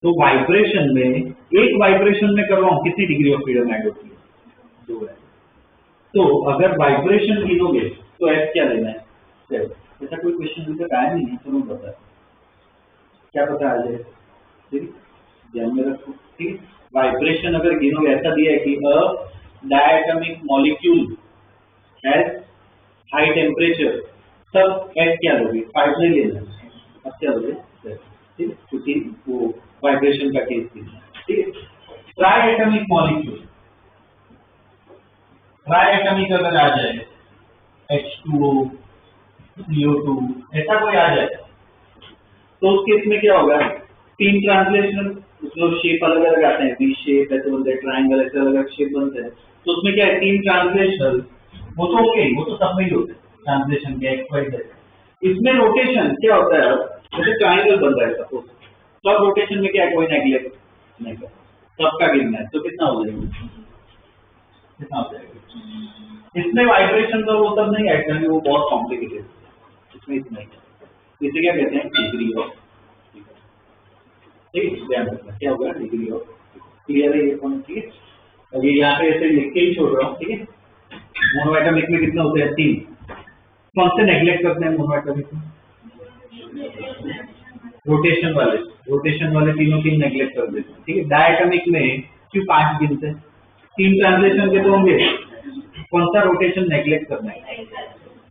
तो वाइब्रेशन में, एक वाइब्रेशन में कर रहा हूं, कितनी डिग्री ऑफ फ्रीडम ऐड होती है? 2 है। तो अगर वाइब्रेशन गिनोगे तो एफ क्या लेना है? 7। ऐसा कोई क्वेश्चन अभी तक आया नहीं है, तो नहीं पता, क्या पता आ जाए? ठीक, ध्यान में रखो। ठीक, वाइब्रेशन अगर गिनोगे, ऐसा दिया है कि a diatomic molecule has high temperature, तब एफ क्या लोगे? 5 नहीं लेना, अब क्या लोगे? 7। ठीक, क्योंकि वो वाइब्रेशन का केस थी। ठीक, ट्राइएटॉमिक मॉलिक्यूल, ट्राइएटॉमिक अगर आ जाए, H2O, CO2, ऐसा कोई आ जाए, तो उस केस में क्या होगा? 3 ट्रांसलेशन, उसमें शेप अलग अलग आते हैं, वी शेप ऐसे बनते हैं, ट्राइंगल ऐसे अलग अलग शेप बनते हैं। तो उसमें क्या है? 3 ट्रांसलेशन, वो तो ओके, वो तो सब में ही होते हैं ट्रांसलेशन के, एक्स वाई जेड। इसमें रोटेशन क्या होता है? जैसे ट्राइंगल बन रहा है सपोज, तो अब रोटेशन में क्या है? कोई नेग्लेक्ट नहीं कर, सबका गिनना है, तो कितना हो जाएगा? कितना हो जाएगा? इसमें वाइब्रेशन का वो सब नहीं ऐड करेंगे, वो बहुत कॉम्प्लिकेटेड है, इसमें इतना ही। इसे क्या कहते हैं? डिग्री ऑफ, ठीक, ध्यान रखना क्या होगा? Degree of. क्लियर है ये पॉइंट? ठीक है, अब ये यहाँ पे ऐसे लिख के ही छोड़ रहा हूँ। ठीक है, मोनोएटॉमिक में कितना होते हैं? 3। कौन से नेग्लेक्ट करते हैं मोनोएटॉमिक में? रोटेशन वाले, रोटेशन वाले तीनों 3 नेग्लेक्ट कर देते हैं। ठीक है, डायटोमिक में क्यों 5 गिनते हैं? 3 ट्रांसलेशन के तो होंगे, कौन सा रोटेशन नेग्लेक्ट करना है?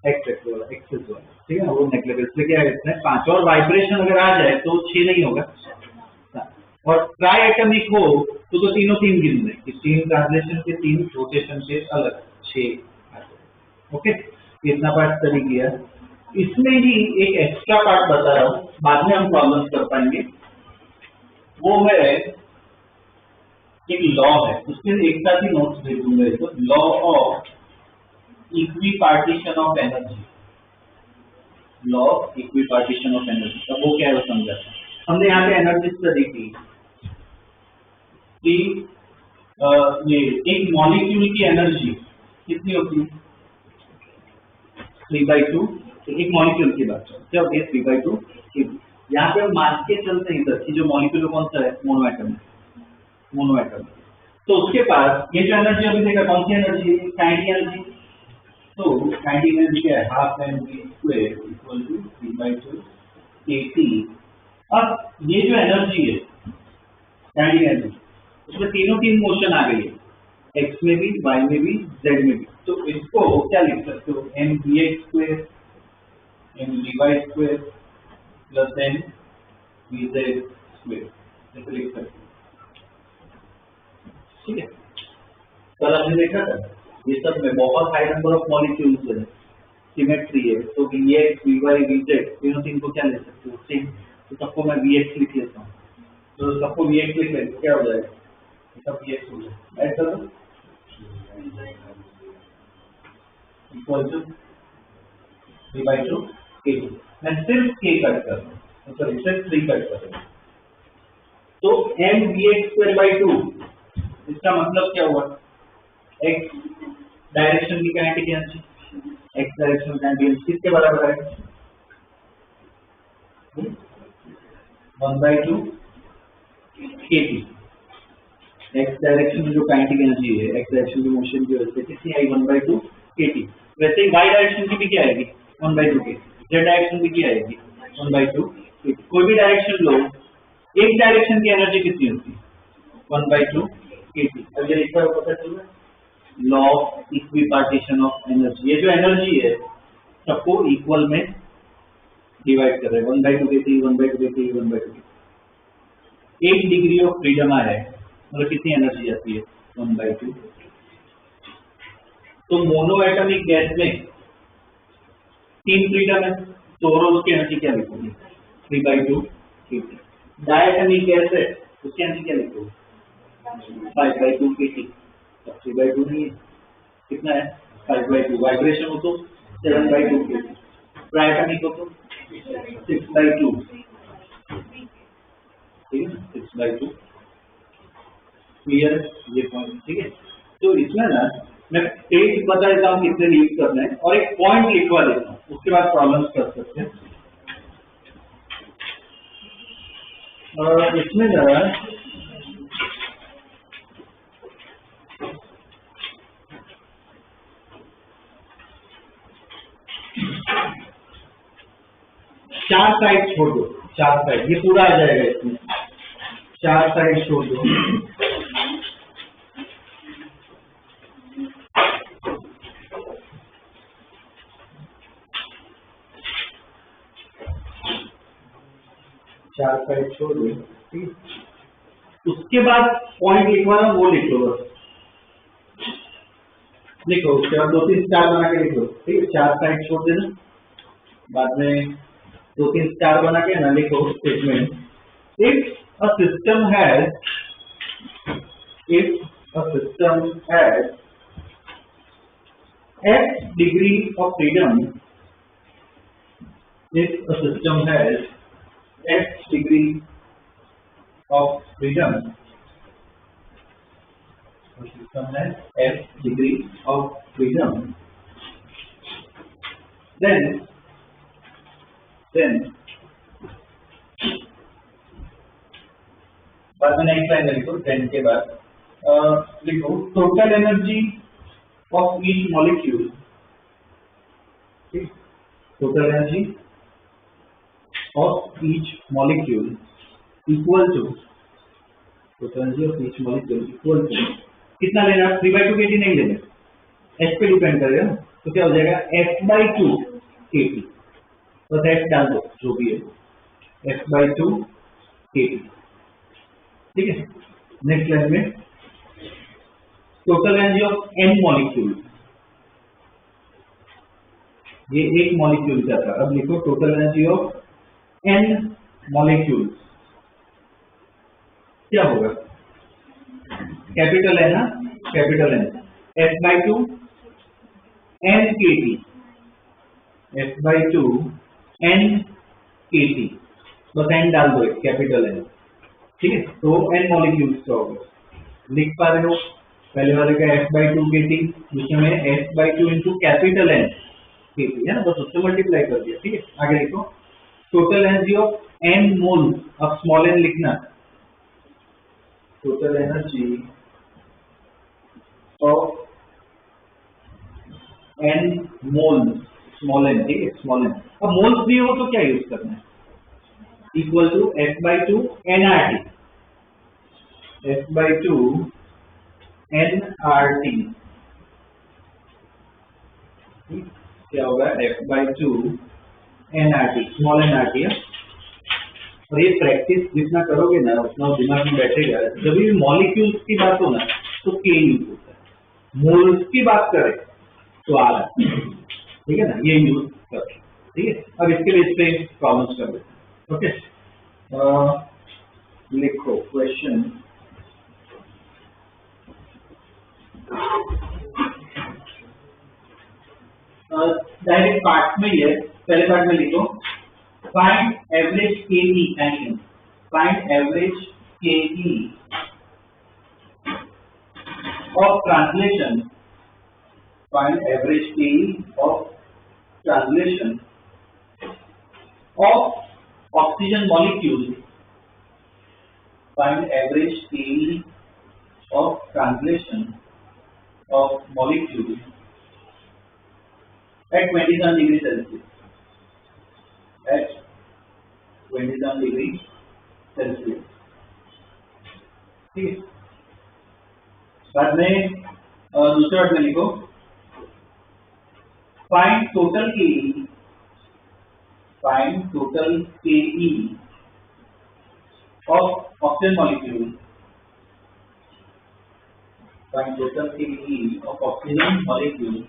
एक्स वाला एक्सेस वाला, ठीक है, वो नेगलेक्ट, इसलिए क्या कहते हैं 5, और वाइब्रेशन अगर आ जाए तो 6 नहीं होगा, और ट्राई एटमिक हो तो तीनों 3 गिनने कि 3 ट्रांसलेशन के 3 रोटेशन के अलग 6। ओके, इतना पार्ट स्टडी किया। इसमें ही एक एक्स्ट्रा पार्ट बता रहा हूँ, बाद में हम प्रॉब्लम कर पाएंगे, वो है एक लॉ है, उसके एक साथ ही नोट्स दे दूंगा इसको, law of equipartition of energy, law of equipartition of energy. अब वो क्या है वो समझाता हूँ। हमने यहाँ पे एनर्जी स्टडी की कि ये एक मॉलिक्यूल की एनर्जी कितनी होती है 3/2, एक मॉलिक्यूल की बात क्या होती है 3/2। यहाँ पे हम मान के चलते हैं इधर कि जो मॉलिक्यूल कौन सा है मोनो एटम है, मोनो एटम। तो उसके पास ये जो एनर्जी अभी देखा कौन सी एनर्जी है, काइनेटिक एनर्जी। तो काइनेटिक एनर्जी क्या है, half mv square equal to 3/2 kT। अब ये जो एनर्जी है काइनेटिक एनर्जी, उसमें तीनों की मोशन आ गई है, एक्स में भी, वाई में भी, जेड में भी। तो इसको क्या लिख सकते हो, mvx square mvy square plus mvz square, ऐसे लिख सकते हो, ठीक है। कल हमने देखा था ये सब में बहुत हाई नंबर ऑफ मॉलिक्यूल्स है, सिमेट्री है, तो vx vy vz तीनों तीन को क्या ले सकते हो सेम। तो सबको मैं vx लिख लेता हूँ, तो सबको vx लिख लेते क्या हो जाएगा, सब vx हो जाएगा, ऐसा तो इक्वल टू 3/2 kT। मैं सिर्फ k कट कर रहा हूँ, सॉरी सिर्फ 3 कट कर रहा हूँ। तो mvx²/2 इसका मतलब क्या हुआ, x डायरेक्शन की kinetic energy, x direction kinetic energy किसके बराबर है 1/2 kT। x डायरेक्शन में जो काइनेटिक एनर्जी है, x डायरेक्शन की मोशन की वजह से कितनी आई 1/2 kT। वैसे ही y डायरेक्शन की भी क्या आएगी 1/2 kT, z डायरेक्शन की क्या आएगी 1/2 kT। कोई भी डायरेक्शन लो, एक डायरेक्शन की एनर्जी कितनी होती है 1/2 kT। अब ये लिखा हुआ पता चल रहा है, law of equipartition of energy. ये जो एनर्जी है सबको इक्वल में डिवाइड कर रहे हैं, 1/2 kT 1/2 kT 1/2 kT। 1 degree of freedom आ है, मतलब कितनी एनर्जी आती है 1/2। तो मोनो एटमिक गैस में 3 फ्रीडम है, तो ओवरऑल उसकी एनर्जी क्या लिखोगे 3/2 kT। डायटमिक गैस है, उसकी एनर्जी क्या लिखोगे 5/2 kT। 3/2 नहीं है, कितना है 5/2। वाइब्रेशन हो तो 7/2 kT। ट्राइटमिक हो तो 6/2, ठीक है 6/2। क्लियर ये पॉइंट, ठीक है। तो इसमें ना मैं पेज बता देता हूँ कितने यूज करना है और एक पॉइंट लिखवा देता हूँ, उसके बाद प्रॉब्लम्स कर सकते हैं। और इसमें ना चार साइड छोड़ दो, 4 साइड, ये पूरा आ जाएगा इसमें, 4 साइड छोड़ दो। चार साइड छोड़ दो, ठीक। उसके बाद पॉइंट लिखवाना वो लिख लो बस, लिखो, उसके बाद 2-3 स्टार बना के लिखो, ठीक है। 4 साइड छोड़ देना, बाद में 2-3 स्टार बना के ना लिखो statement. If a system has x degree of freedom, if a system has x degree of freedom, a system has x degree of freedom, then बाद में नेक्स्ट लाइन लिखो, 10 के बाद लिखो total energy of each molecule, ठीक, total energy of each molecule equal to, total energy of each molecule equal to कितना लेना 3/2 kT नहीं लेना, एच पे डिपेंड करेगा ना, तो क्या हो जाएगा F/2 kT, बस एच डाल दो जो भी है, F/2 kT। ठीक है, नेक्स्ट लाइन में total energy of n molecule, ये एक मॉलिक्यूल का था, अब लिखो total energy of n molecule क्या होगा, कैपिटल है ना, capital n, F/2 n kT, F/2 n kT, बस n डाल दो कैपिटल एन। ठीक है, तो n मॉलिक्यूल्स का होगा, लिख पा रहे हो, पहले वाले का F/2 kT, दूसरे में F/2 into capital N kT है ना, बस उससे मल्टीप्लाई कर दिया। ठीक है, आगे लिखो टोटल एनर्जी ऑफ n मोल, अब स्मॉल n लिखना, total energy of n mole, small n, ठीक है, स्मॉल n। अब मोल्स भी हो तो क्या यूज करना है, equal to F/2 nRT, F/2 nRT, क्या होगा F/2 nRT, स्मॉल nRT है। और ये प्रैक्टिस जितना करोगे ना उतना दिमाग में बैठेगा, जब भी मॉलिक्यूल्स की बात हो ना तो K यूज होता है, मोल्स की बात करें तो R, ठीक है ना, ये यूज कर, ठीक है। अब इसके बेस पे प्रॉब्लम्स कर लेते हैं। ओके, लिखो क्वेश्चन, डायरेक्ट पार्ट में ही है, पहले पार्ट में लिखो find average KE and find average KE of translation, find average KE of translation of oxygen molecule, find average KE of translation of molecule at 27 degrees Celsius, at 27 degrees Celsius। ठीक है, बाद में दूसरे वर्ड में लिखो find total KE, find total KE of oxygen molecule, find total KE of oxygen molecule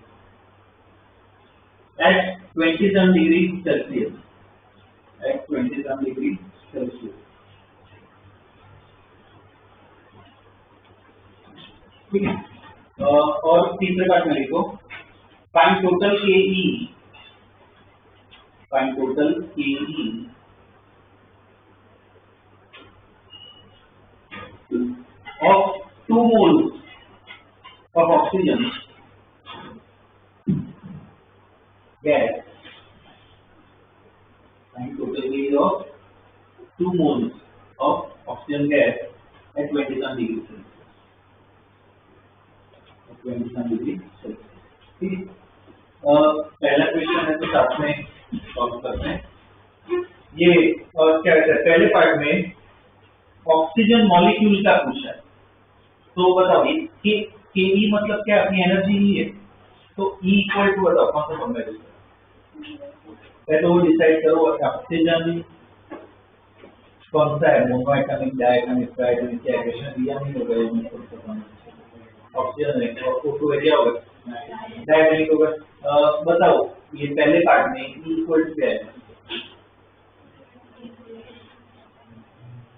at 27 degrees Celsius, at 27 degrees Celsius। ठीक है, और तीसरे पार्ट में लिखो find total KE, find total KE of 2 moles of oxygen gas, find total KE of 2 moles of oxygen gas at 27 degrees Celsius, at 27 degrees Celsius। ठीक है, पहला क्वेश्चन है तो साथ में सॉल्व करते हैं। ये और क्या कहते हैं, पहले पार्ट में ऑक्सीजन मॉलिक्यूल का पूछा है, तो बताओ कि KE मतलब क्या, अपनी एनर्जी ही है, तो E इक्वल टू बताओ कौन सा फॉर्मूला यूज करें, पहले वो डिसाइड करो ऑक्सीजन कौन सा है, मोनोएटॉमिक, डायटॉमिक, ट्राइटॉमिक, क्या इक्वेशन दिया नहीं होगा, ऑक्सीजन है और O2 है, क्या होगा डायटॉमिक होगा। बताओ ये पहले पार्ट में E इक्वल टू क्या है,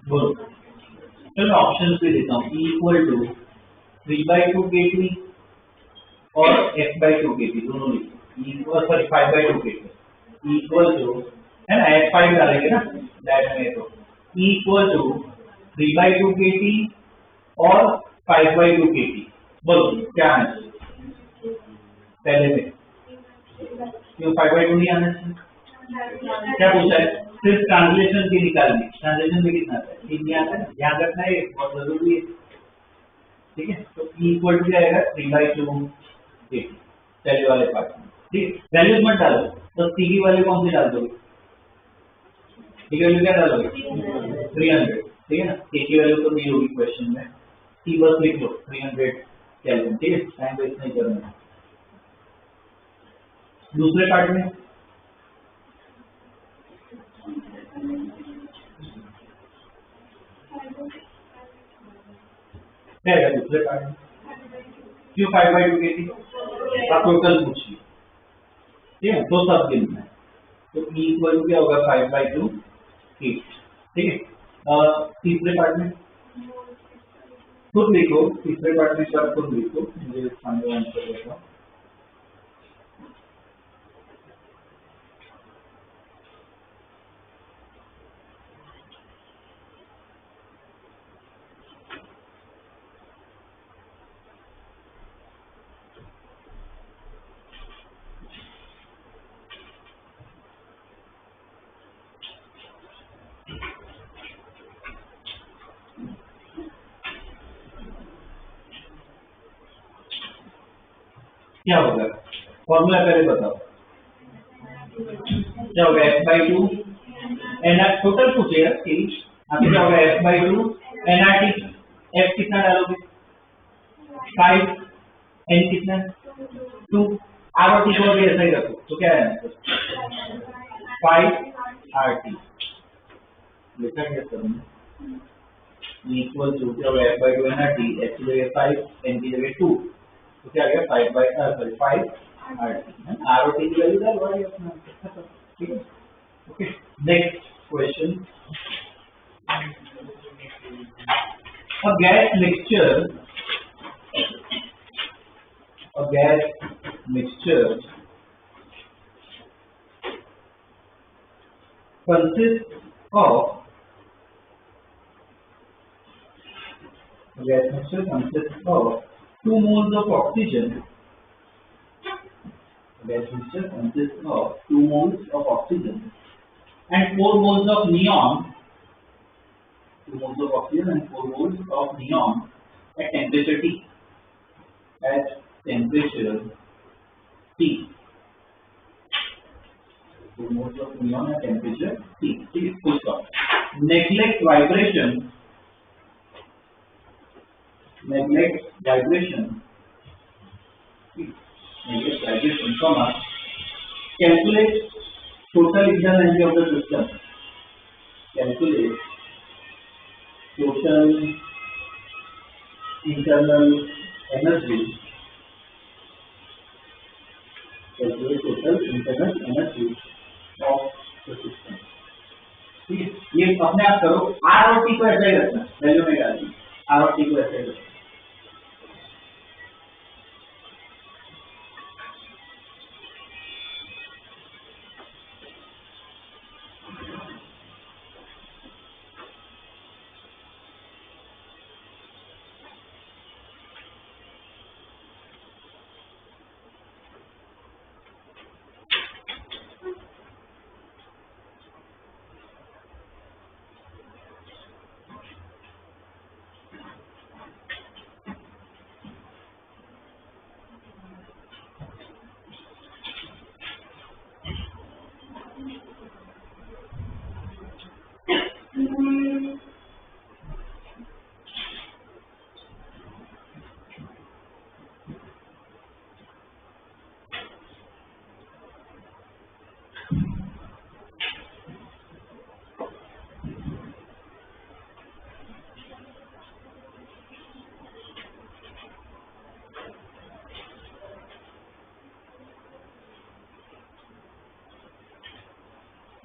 बोलो, चलो ऑप्शन पे देता हूँ, E इक्वल टू 3/2 kT और F/2 kT दोनों लिखो, sorry 5/2 kT, E equal to है ना, F5 डालेंगे ना डायट में, तो E इक्वल टू 3/2 kT और 5/2 kT, बोलो क्या है पहले में, क्यों 5/2 नहीं आना चाहिए, क्या पूछा है, सिर्फ ट्रांसलेशन की निकालनी, ट्रांसलेशन में कितना आता है, 3 नहीं आता है, ध्यान रखना है, बहुत जरूरी है। ठीक है, तो E इक्वल टू आएगा 3/2 kT पहले वाले पार्ट में। ठीक, वैल्यूज मत डालो, तो सीवी वाले कौन से डाल दोगे, वैल्यू क्या डालोगे 300, ठीक है ना, K की वैल्यू तो नहीं होगी क्वेश्चन में, C बस लिख लो 300 केल्विन। ठीक है, टाइम वेस्ट नहीं करना है। दूसरे पार्ट में है दूसरे पार्ट में क्यों 5/2 kg आप टोटल पूछिए, ठीक है, तो सब गिनना है। तो E इक्वल क्या होगा 5/2 kg, ठीक है। तीसरे पार्ट में खुद लिखो, तीसरे पार्ट में सब खुद लिखो, मुझे सामने आंसर देगा। क्या होगा फॉर्मूला पहले बताओ, क्या होगा f/2 nr टोटल पूछेगा आपको, क्या होगा f/2 nrt, f कितना डालोगे 5, n कितना 2, r और t को भी ऐसा ही रखो, तो क्या है 5 rt लिखा गया सर इक्वल टू क्या होगा f/2 nrt, h की जगह 5, n की जगह 2, तो क्या आ गया 5 RT, R और T की वैल्यू डाल अपना, ठीक है। Okay, next question, a gas mixture consists of 2 moles of oxygen. Gas mixture consists of 2 moles of oxygen and 4 moles of neon. 2 moles of oxygen and 4 moles of neon at temperature T. At temperature T. 2 moles of neon at temperature T. ठीक है, full stop. Neglect vibration, comma, calculate total internal energy of the system. Calculate total internal energy. Calculate total internal energy of the system. ठीक है, ये अपने आप करो, R और T को ऐसा ही रखना, वैल्यू में डालनी, R और T को ऐसा ही रखना।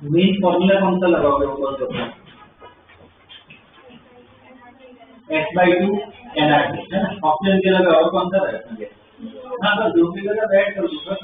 मेन फॉर्मूला कौन सा लगाओगे ऊपर से f/2 nRT है ना, ऑप्शन के लगा और कौन सा रखेंगे, हाँ तो जो भी लगा बैठ कर दूसरा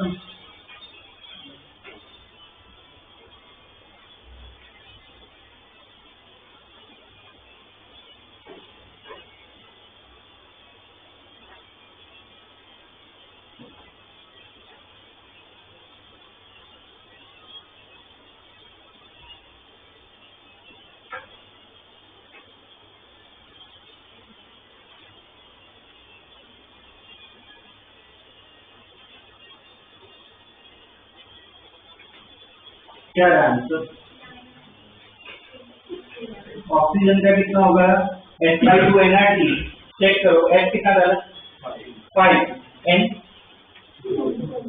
क्या है आंसर, ऑक्सीजन का कितना होगा h/2 nRT, चेक करो h कितना डाला 5, n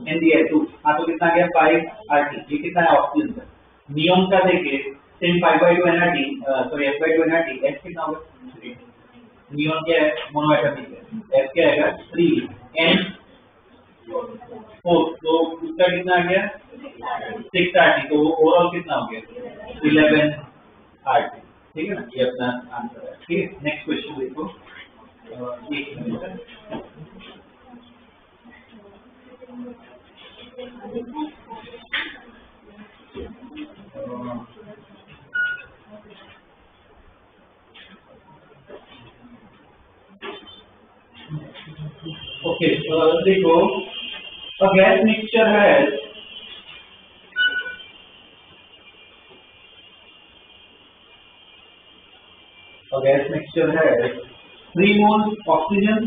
एन दिया है 2, हाँ तो कितना आ गया 5 RT, ये कितना है ऑक्सीजन का। नियॉन का देखिए same 5/2 nRT, sorry F/2 nRT, F कितना होगा 3, नियॉन क्या है मोनोएटॉमिक है, F क्या आएगा 3, N 4, तो उसका कितना आ गया 6 RT, तो ओवरऑल कितना हो गया 11 RT, ठीक है ना, ये अपना आंसर है। ठीक है, नेक्स्ट क्वेश्चन देखो, एक मिनट है। ओके, देखो a gas mixture has a gas mixture has 3 moles oxygen,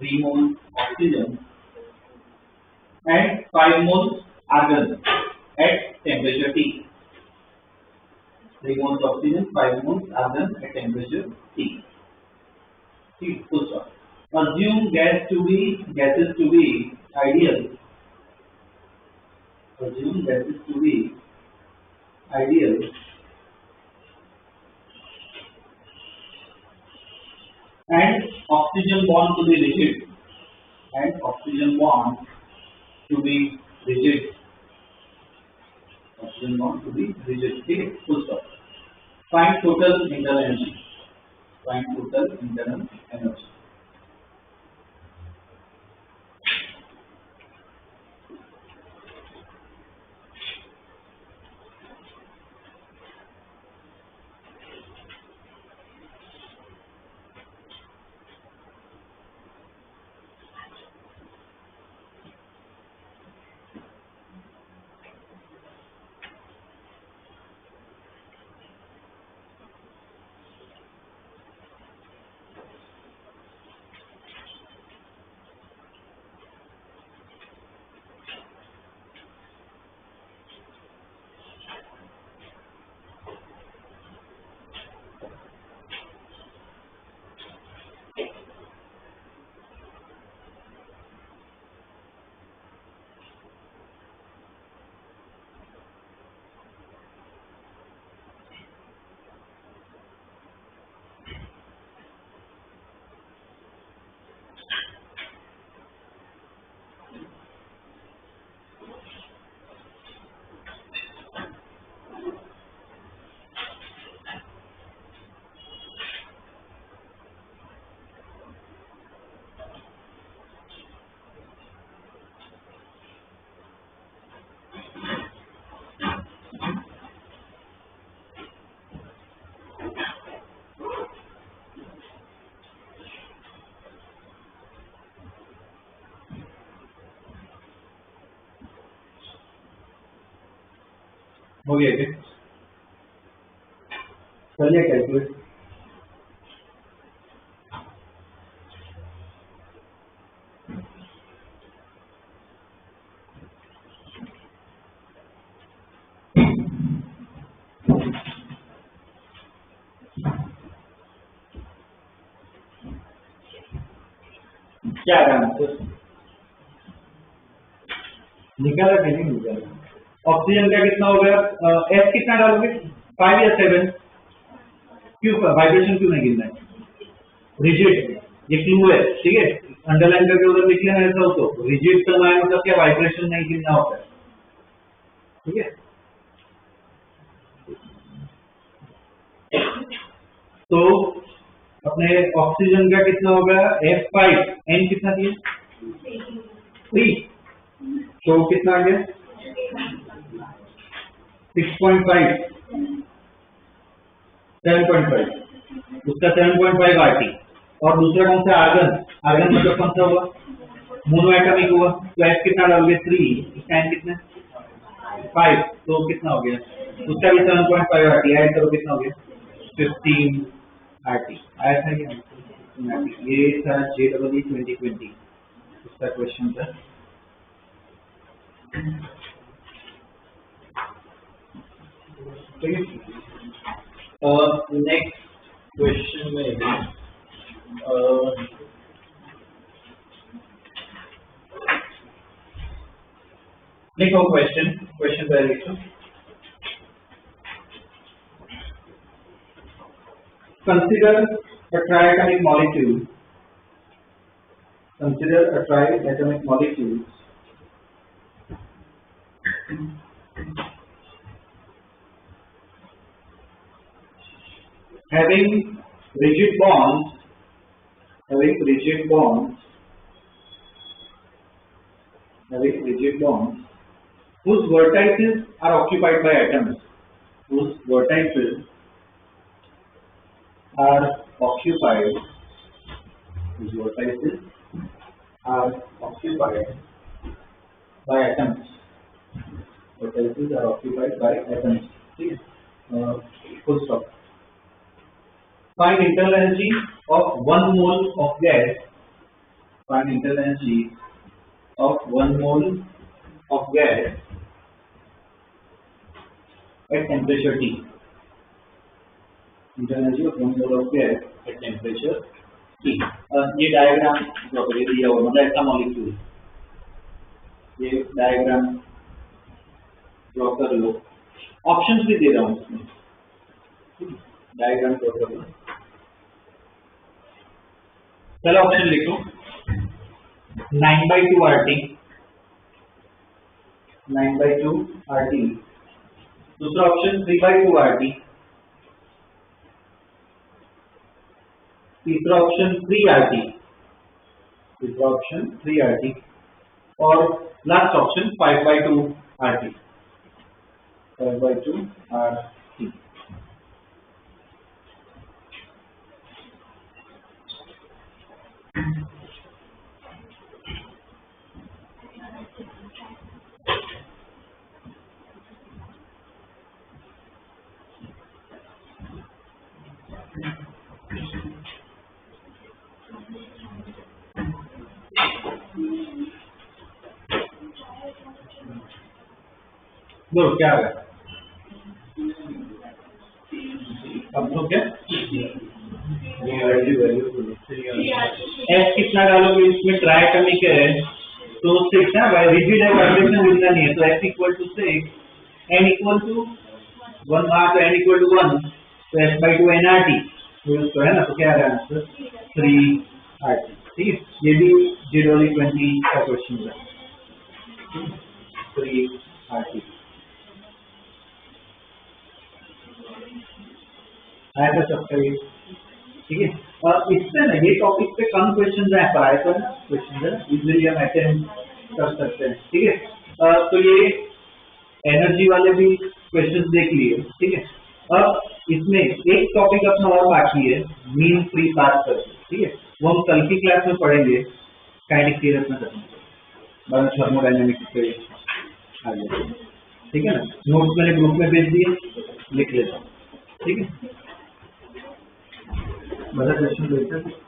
3 moles oxygen and 5 moles argon at temperature T. 3 moles oxygen, 5 moles argon at temperature T. ठीक, full stop. Assume gases to be ideal. Assume gases to be ideal and oxygen bond to be rigid, and oxygen bond to be rigid, oxygen bond to be rigid. ठीक है, full stop. Find total internal energy. Find total internal energy. हो गया क्या? चलिए कैलकुलेट। क्या आंसर निकाला कि नहीं निकाला? ऑक्सीजन का कितना हो गया? एफ कितना डालोगे? 5 या 7? क्यों वाइब्रेशन क्यों नहीं गिरना है? रिजिड, ये क्लू है, ठीक है, अंडरलाइन करके उधर लिख लेना। ऐसा हो तो रिजिड करना है मतलब क्या, वाइब्रेशन नहीं गिरना होता है, ठीक है। तो अपने ऑक्सीजन का कितना हो गया? F5, N कितना दिया? 3, तो कितना आ गया? 6.5, 7.5, उसका 7.5 RT। और दूसरा कौन सा? आर्गन। आर्गन मतलब कौन सा हुआ? मोनोएटॉमिक हुआ। तो F कितना डालोगे? 3, इसका N कितना? 5, तो कितना हो गया? उसका भी 7.5 RT। ऐड करो कितना हो गया? 15 RT। आया था ये था JEE 2020 उसका क्वेश्चन था। नेक्स्ट क्वेश्चन में लिखो क्वेश्चन पहले लिखो। Consider a triatomic molecule. Consider a triatomic molecule having rigid bonds whose vertices are occupied by atoms, whose vertices are occupied by atoms. Vertices are occupied by atoms. Full stop. Find internal energy of 1 mole of gas. Find internal energy of 1 mole of gas at temperature T. Internal energy of 1 mole of gas at temperature T. ये डायग्राम जो दिया हुआ मतलब ऐसा मॉलिक्यूल, ये डायग्राम ड्रॉ कर लो। ऑप्शंस भी दे रहा हूँ इसमें, डायग्राम ड्रॉ कर लो। पहला ऑप्शन लिखो 9/2 RT, 9/2 RT। दूसरा ऑप्शन 3/2 RT, तीसरा ऑप्शन 3 RT, और लास्ट ऑप्शन 5/2 RT, 5/2 RT। बोलो क्या है अब तो क्या एस कितना डालोगे इसमें? ट्राइटमिक है तो 6 है भाई, रिजिड है, वाइब्रेशन मिलना नहीं है, तो s equal to 6, n equal to 1 तो एन इक्वल टू 1, तो s/2 nRT तो है ना, तो क्या आ रहा है आंसर 3 RT। ठीक है, ये भी GWE 20 का क्वेश्चन है, 3 RT आया था सबका ये। ठीक है, और इससे ना ये टॉपिक पे कम क्वेश्चन है, पढ़ाए तो ना क्वेश्चन है, इजीली हम अटेम्प्ट कर सकते हैं। ठीक है, तो ये एनर्जी वाले भी क्वेश्चन देख लिए। ठीक है, अब इसमें एक टॉपिक अपना और बाकी है, मीन फ्री पाथ कर। ठीक है, वो हम कल की क्लास में पढ़ेंगे, काइनेटिक थ्योरम में करेंगे, बाद थर्मोडायनेमिक्स पे आ जाएगा। ठीक है ना, नोट्स मैंने ग्रुप में भेज दिए, लिख लेता हूँ। ठीक है, बड़ा क्वेश्चन देखते हैं।